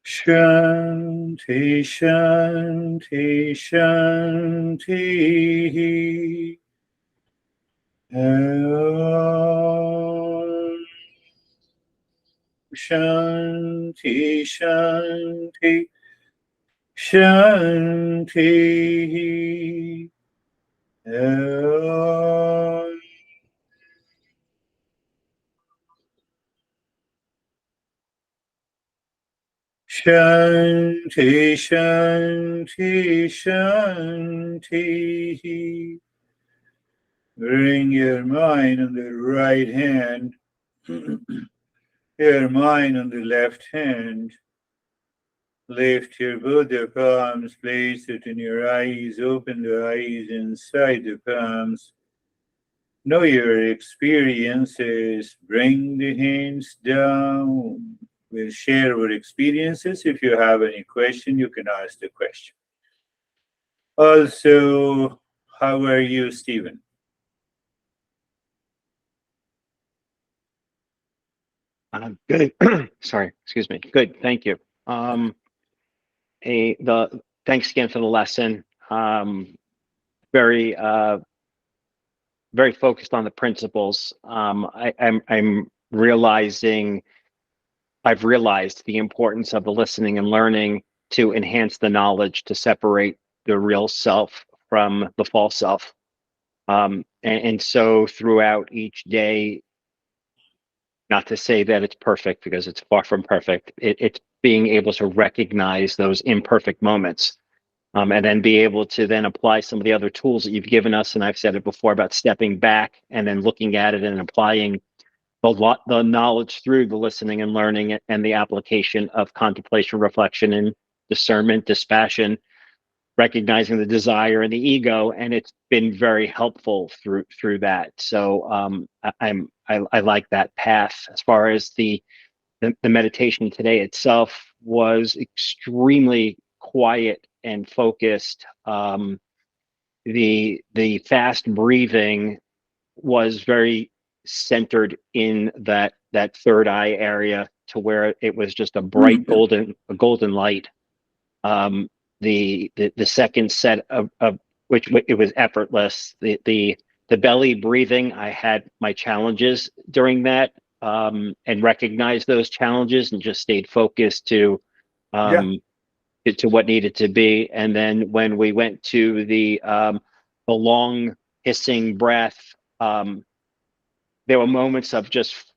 Shanti, Shanti, Shanti. Om. Shanti, Shanti, Shanti. Om. Shanti, Shanti, Shanti. Bring your mind on the right hand, your mind on the left hand. Lift your Buddha palms, place it in your eyes, open the eyes inside the palms. Know your experiences, bring the hands down. We'll share our experiences. If you have any question, you can ask the question. Also, how are you, Stephen? Good. Sorry, excuse me. Good, thank you. Thanks again for the lesson. Very, very focused on the principles. I'm realizing, I've realized the importance of the listening and learning to enhance the knowledge, to separate the real self from the false self. And so throughout each day, not to say that it's perfect because it's far from perfect. It's being able to recognize those imperfect moments and then be able to then apply some of the other tools that you've given us. And I've said it before about stepping back and then looking at it and applying the knowledge through the listening and learning and the application of contemplation, reflection, and discernment, dispassion, recognizing the desire and the ego, and it's been very helpful through that. So I like that path. As far as the meditation today itself was extremely quiet and focused. The fast breathing was very centered in that third eye area, to where it was just a bright golden light. The second set of which it was effortless. The belly breathing, I had my challenges during that, and recognized those challenges and just stayed focused to Yeah, what needed to be. And then when we went to the long hissing breath, there were moments of just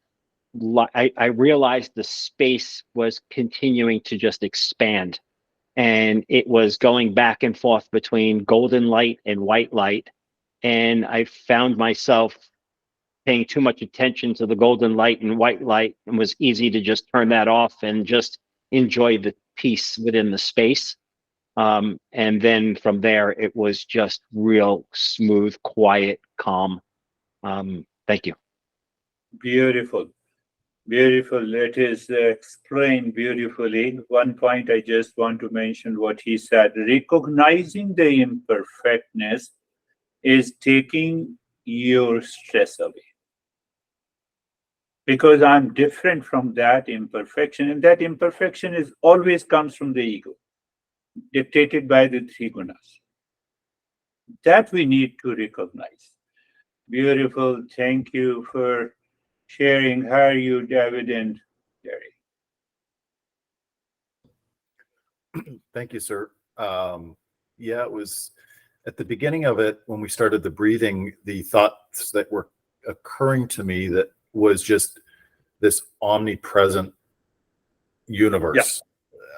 I realized the space was continuing to just expand, and it was going back and forth between golden light and white light. And I found myself paying too much attention to the golden light and white light, and was easy to just turn that off and just enjoy the peace within the space. And then from there, it was just real smooth, quiet, calm. Thank you. beautiful. Beautiful. It is explained beautifully. One point I just want to mention what he said. Recognizing the imperfectness is taking your stress away. Because I'm different from that imperfection, and that imperfection is always comes from the ego, dictated by the three gunas. That we need to recognize. Beautiful. Thank you for sharing. How are you, David and Jerry? Thank you, sir. Yeah, it was at the beginning of it when we started the breathing, the thoughts that were occurring to me that was just this omnipresent universe,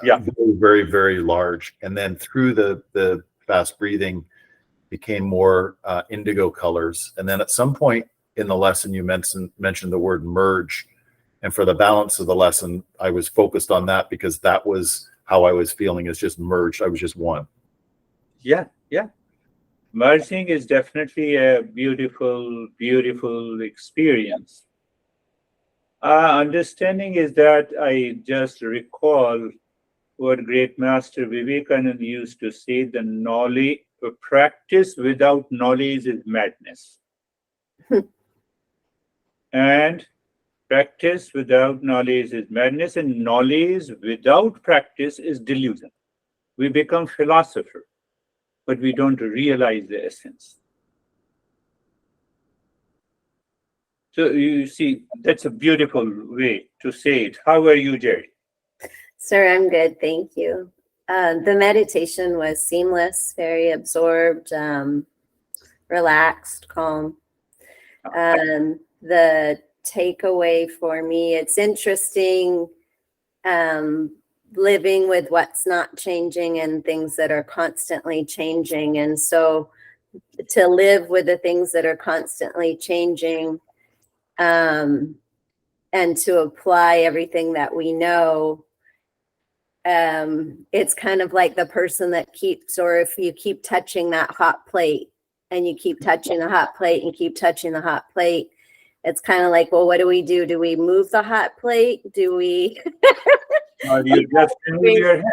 Yeah. very, very, very large. And then through the fast breathing became more indigo colors. And then at some point in the lesson, you mentioned the word merge. And for the balance of the lesson, I was focused on that because that was how I was feeling, is just merged. I was just one. Yeah, yeah. Merging is definitely a beautiful, beautiful experience. Understanding is that I just recall what great master Vivekananda used to say: the knowledge, practice without knowledge is madness. And practice without knowledge is madness, and knowledge without practice is delusion. We become philosopher, but we don't realize the essence. So you see, that's a beautiful way to say it. How are you, Jerry? Sir, I'm good. Thank you. The meditation was seamless, very absorbed, relaxed, calm. The takeaway for me, it's interesting living with what's not changing and things that are constantly changing. And so to live with the things that are constantly changing, and to apply everything that we know, it's kind of like the person that keeps, or if you keep touching that hot plate and you keep touching the hot plate and keep touching the hot plate, it's kind of like, well, what do we do? Do we move the hot plate? Do we? You just move your hand.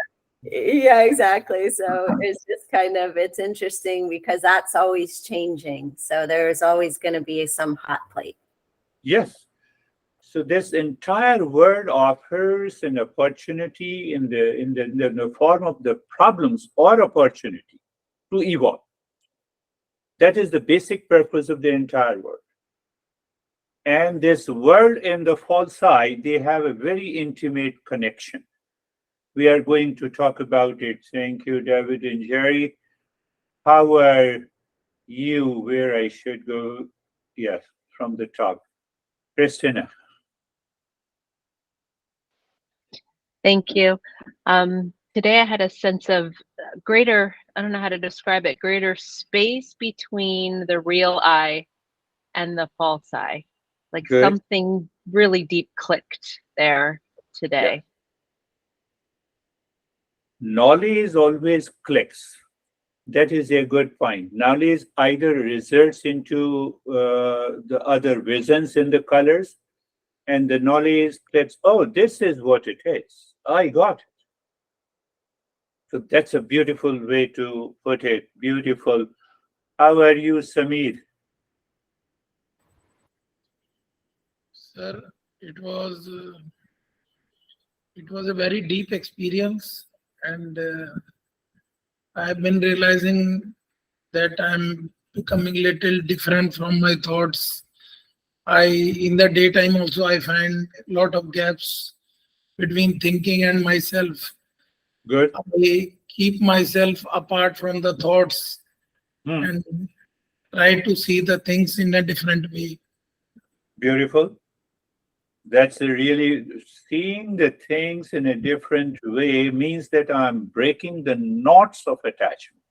Yeah, exactly. So it's just kind of, it's interesting because that's always changing. So there's always going to be some hot plate. Yes. So this entire world offers an opportunity in the form of the problems or opportunity to evolve. That is the basic purpose of the entire world. And this world and the false side, they have a very intimate connection. We are going to talk about it. Thank you, David and Jerry. How are you? Where I should go? Yes, from the top. Christina. Thank you. Today I had a sense of greater I don't know how to describe it, greater space between the real I and the false I. Like Good. something really deep clicked there today. Knowledge always clicks. That is a good point. Knowledge either results into the other visions in the colors, and the knowledge clicks, oh, this is what it is. I got it. So that's a beautiful way to put it. Beautiful. How are you, Samir? Sir, it was a very deep experience, and I've been realizing that I'm becoming little different from my thoughts. In the daytime also I find a lot of gaps between thinking and myself. Good. I keep myself apart from the thoughts Hmm. and try to see the things in a different way. Beautiful. That's a really seeing the things in a different way means that I'm breaking the knots of attachment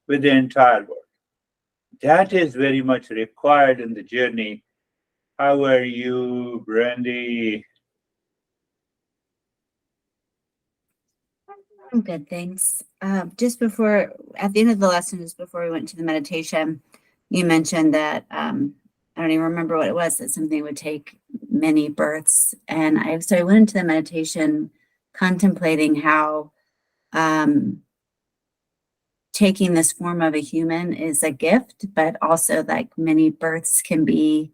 with the entire world. That is very much required in the journey. How are you, Brandy? I'm good, thanks. Just before, at the end of the lesson, just before we went to the meditation, you mentioned that I don't even remember what it was, that something would take many births. And so I went into the meditation contemplating how taking this form of a human is a gift, but also like many births can be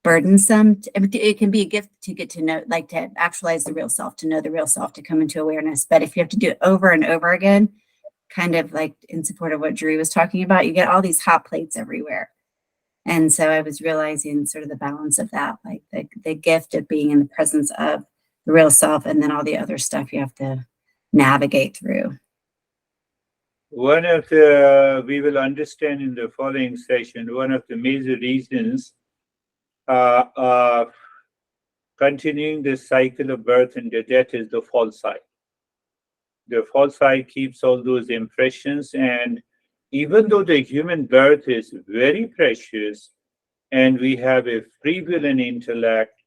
burdensome. It can be a gift to get to know, like to actualize the real self, to know the real self, to come into awareness. But if you have to do it over and over again, kind of like in support of what Drew was talking about, you get all these hot plates everywhere. And so I was realizing sort of the balance of that, like the gift of being in the presence of the real self, and then all the other stuff you have to navigate through. One of the, we will understand in the following session, one of the major reasons of continuing the cycle of birth and death is the false I. The false I keeps all those impressions, and even though the human birth is very precious and we have a free will and intellect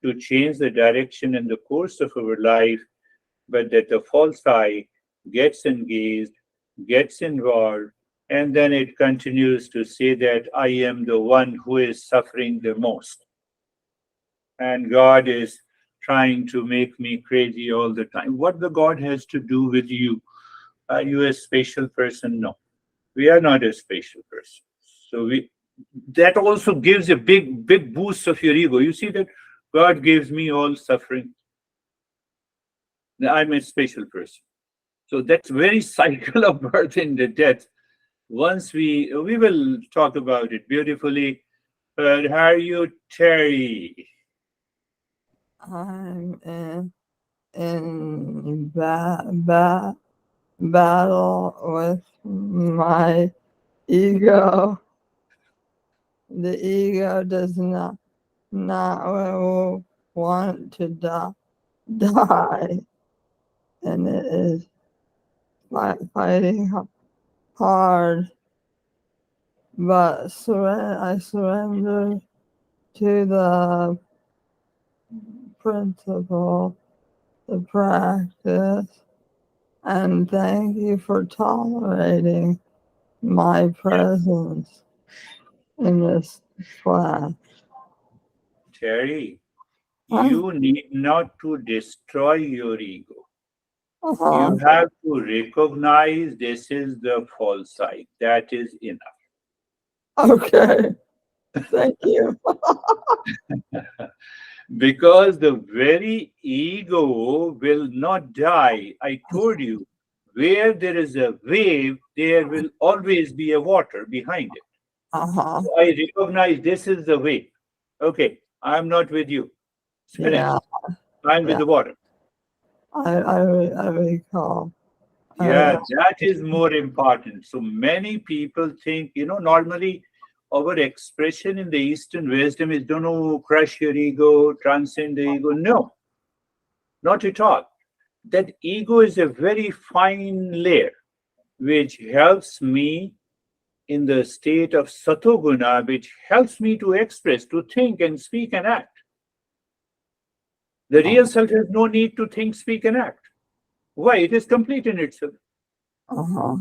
to change the direction and the course of our life, but that the false I gets engaged, gets involved, and then it continues to say that I am the one who is suffering the most. And God is trying to make me crazy all the time. What the God has to do with you? Are you a special person? No, we are not a special person. So that also gives a big boost of your ego. You see that God gives me all suffering. I'm a special person. So that's very cycle of birth and the death. Once we will talk about it beautifully. But how are you, Terry? I'm in battle with my ego. The ego does not want to die, and it is fighting hard. But I surrender to the principle, the practice, and thank you for tolerating my presence in this class. Terry, you need not to destroy your ego. You have to recognize this is the false side. That is enough. Okay. Thank you. Because the very ego will not die. I told you, where there is a wave, there will always be a water behind it. So I recognize this is the wave. Okay, I'm not with you. Yeah. I'm with the water. I recall. Yeah, that is more important. So many people think, normally our expression in the Eastern wisdom is don't crush your ego, transcend the ego. No, not at all. That ego is a very fine layer. which helps me in the state of satoguna, which helps me to express, to think and speak and act. The real self has no need to think, speak, and act. Why? It is complete in itself. Uh-huh.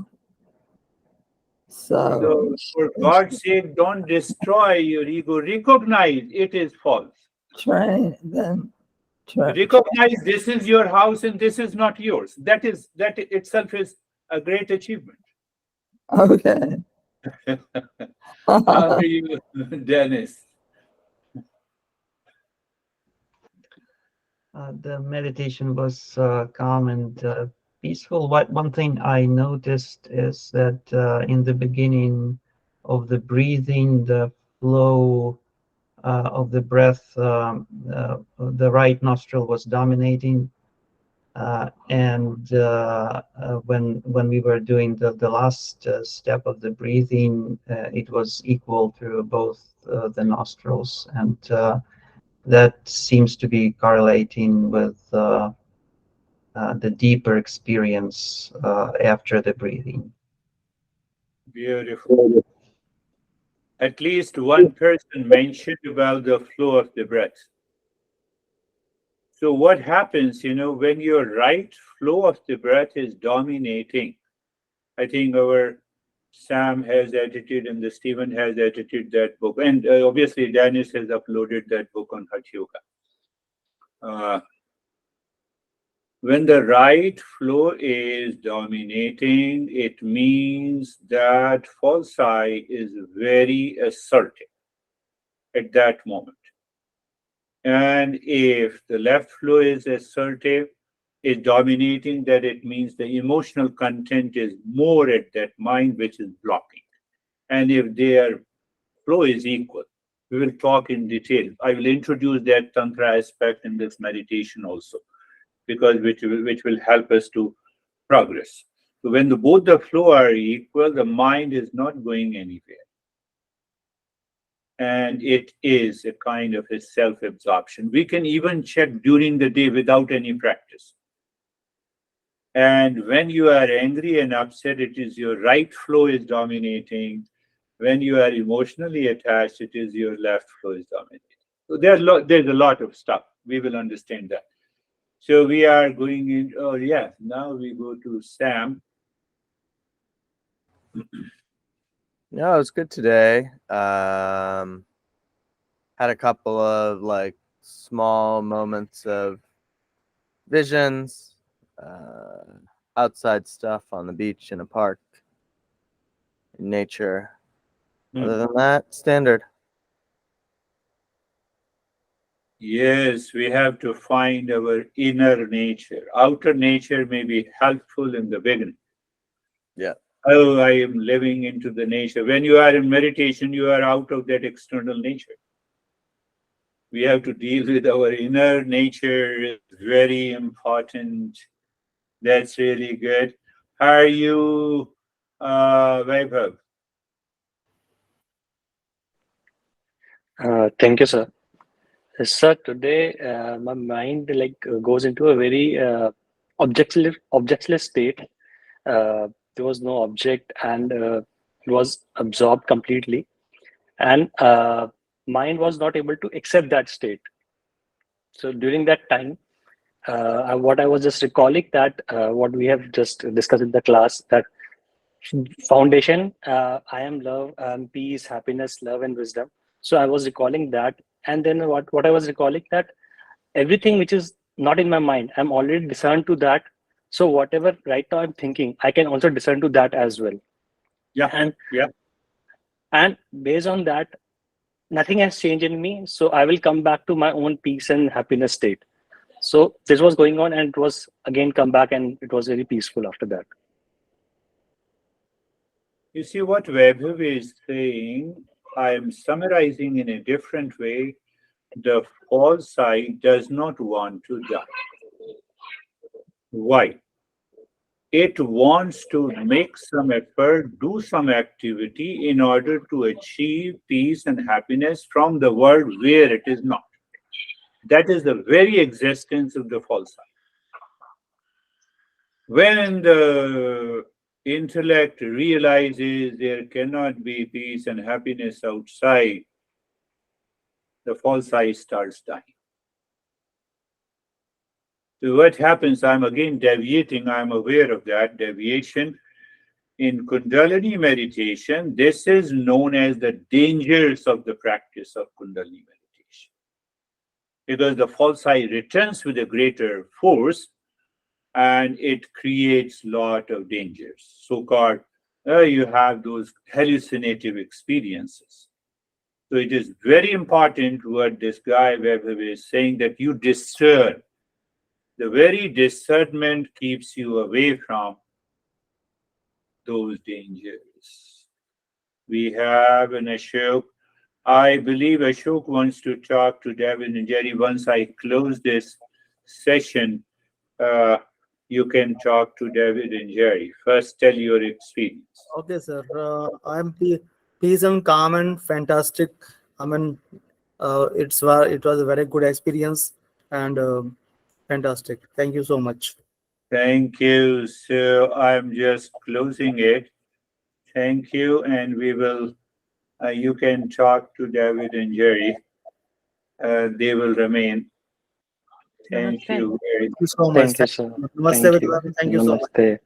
So, for God's sake, don't destroy your ego. Recognize it is false. train, then train. Recognize this is your house and this is not yours. That itself is a great achievement. Okay. How are you, Dennis? The meditation was calm and peaceful. One thing I noticed is that in the beginning of the breathing, the flow of the breath, the right nostril was dominating. And when we were doing the last step of the breathing, it was equal to both the nostrils, and that seems to be correlating with the deeper experience after the breathing. Beautiful. At least one person mentioned about the flow of the breath. So what happens, when your right flow of the breath is dominating? I think our Sam has edited and the Stephen has edited that book. And obviously Dennis has uploaded that book on Hatha Yoga. When the right flow is dominating, it means that false I is very assertive at that moment. And if the left flow is assertive, is dominating, that it means the emotional content is more at that mind which is blocking. And if their flow is equal, we will talk in detail. I will introduce that Tantra aspect in this meditation also, because which will help us to progress. So when both the flow are equal, the mind is not going anywhere. And it is a kind of a self-absorption. We can even check during the day without any practice. And when you are angry and upset, it is your right flow is dominating. When you are emotionally attached, it is your left flow is dominating. So there's a lot of stuff. We will understand that. So we are going in. Oh yeah, now we go to Sam. No, it was good today. Had a couple of small moments of visions, outside stuff on the beach, in a park, in nature. Other than that, standard. Yes, we have to find our inner nature. Outer nature may be helpful in the beginning. Yeah. Oh, I am living into the nature. When you are in meditation, you are out of that external nature. We have to deal with our inner nature. It's very important. That's really good. How are you, Vaibhav? Thank you, sir. Sir, today my mind goes into a very objectless state. There was no object, and it was absorbed completely. And mind was not able to accept that state. So during that time, what I was just recalling that what we have just discussed in the class, that foundation, I am love, peace, happiness, love, and wisdom. So I was recalling that, and then what I was recalling, that everything which is not in my mind, I'm already discerned to that. So whatever right now I'm thinking, I can also discern to that as well. Yeah. And based on that, nothing has changed in me. So I will come back to my own peace and happiness state. So this was going on, and it was again come back, and it was very peaceful after that. You see what Vaibhav is saying, I am summarizing in a different way. The false side does not want to die. Why? It wants to make some effort, do some activity in order to achieve peace and happiness from the world where it is not. That is the very existence of the false side. When the intellect realizes there cannot be peace and happiness outside, the false I starts dying. So what happens, I'm again deviating, I'm aware of that deviation. In Kundalini meditation, this is known as the dangers of the practice of Kundalini meditation. Because the false I returns with a greater force and it creates a lot of dangers. So-called, you have those hallucinative experiences. So it is very important what this guy Weber is saying, that you discern. The very discernment keeps you away from those dangers. We have an Ashok. I believe Ashok wants to talk to David and Jerry. Once I close this session, you can talk to David and Jerry. First, tell your experience. Okay, sir. I'm peace and calm and fantastic. I mean, it was a very good experience and fantastic. Thank you so much. Thank you. So I'm just closing it. Thank you, and we will. You can talk to David and Jerry. They will remain. Thank Namaste. you very Thank you so much. Thank you, sir. Namaste, Thank you. everyone. Thank you so much. Namaste.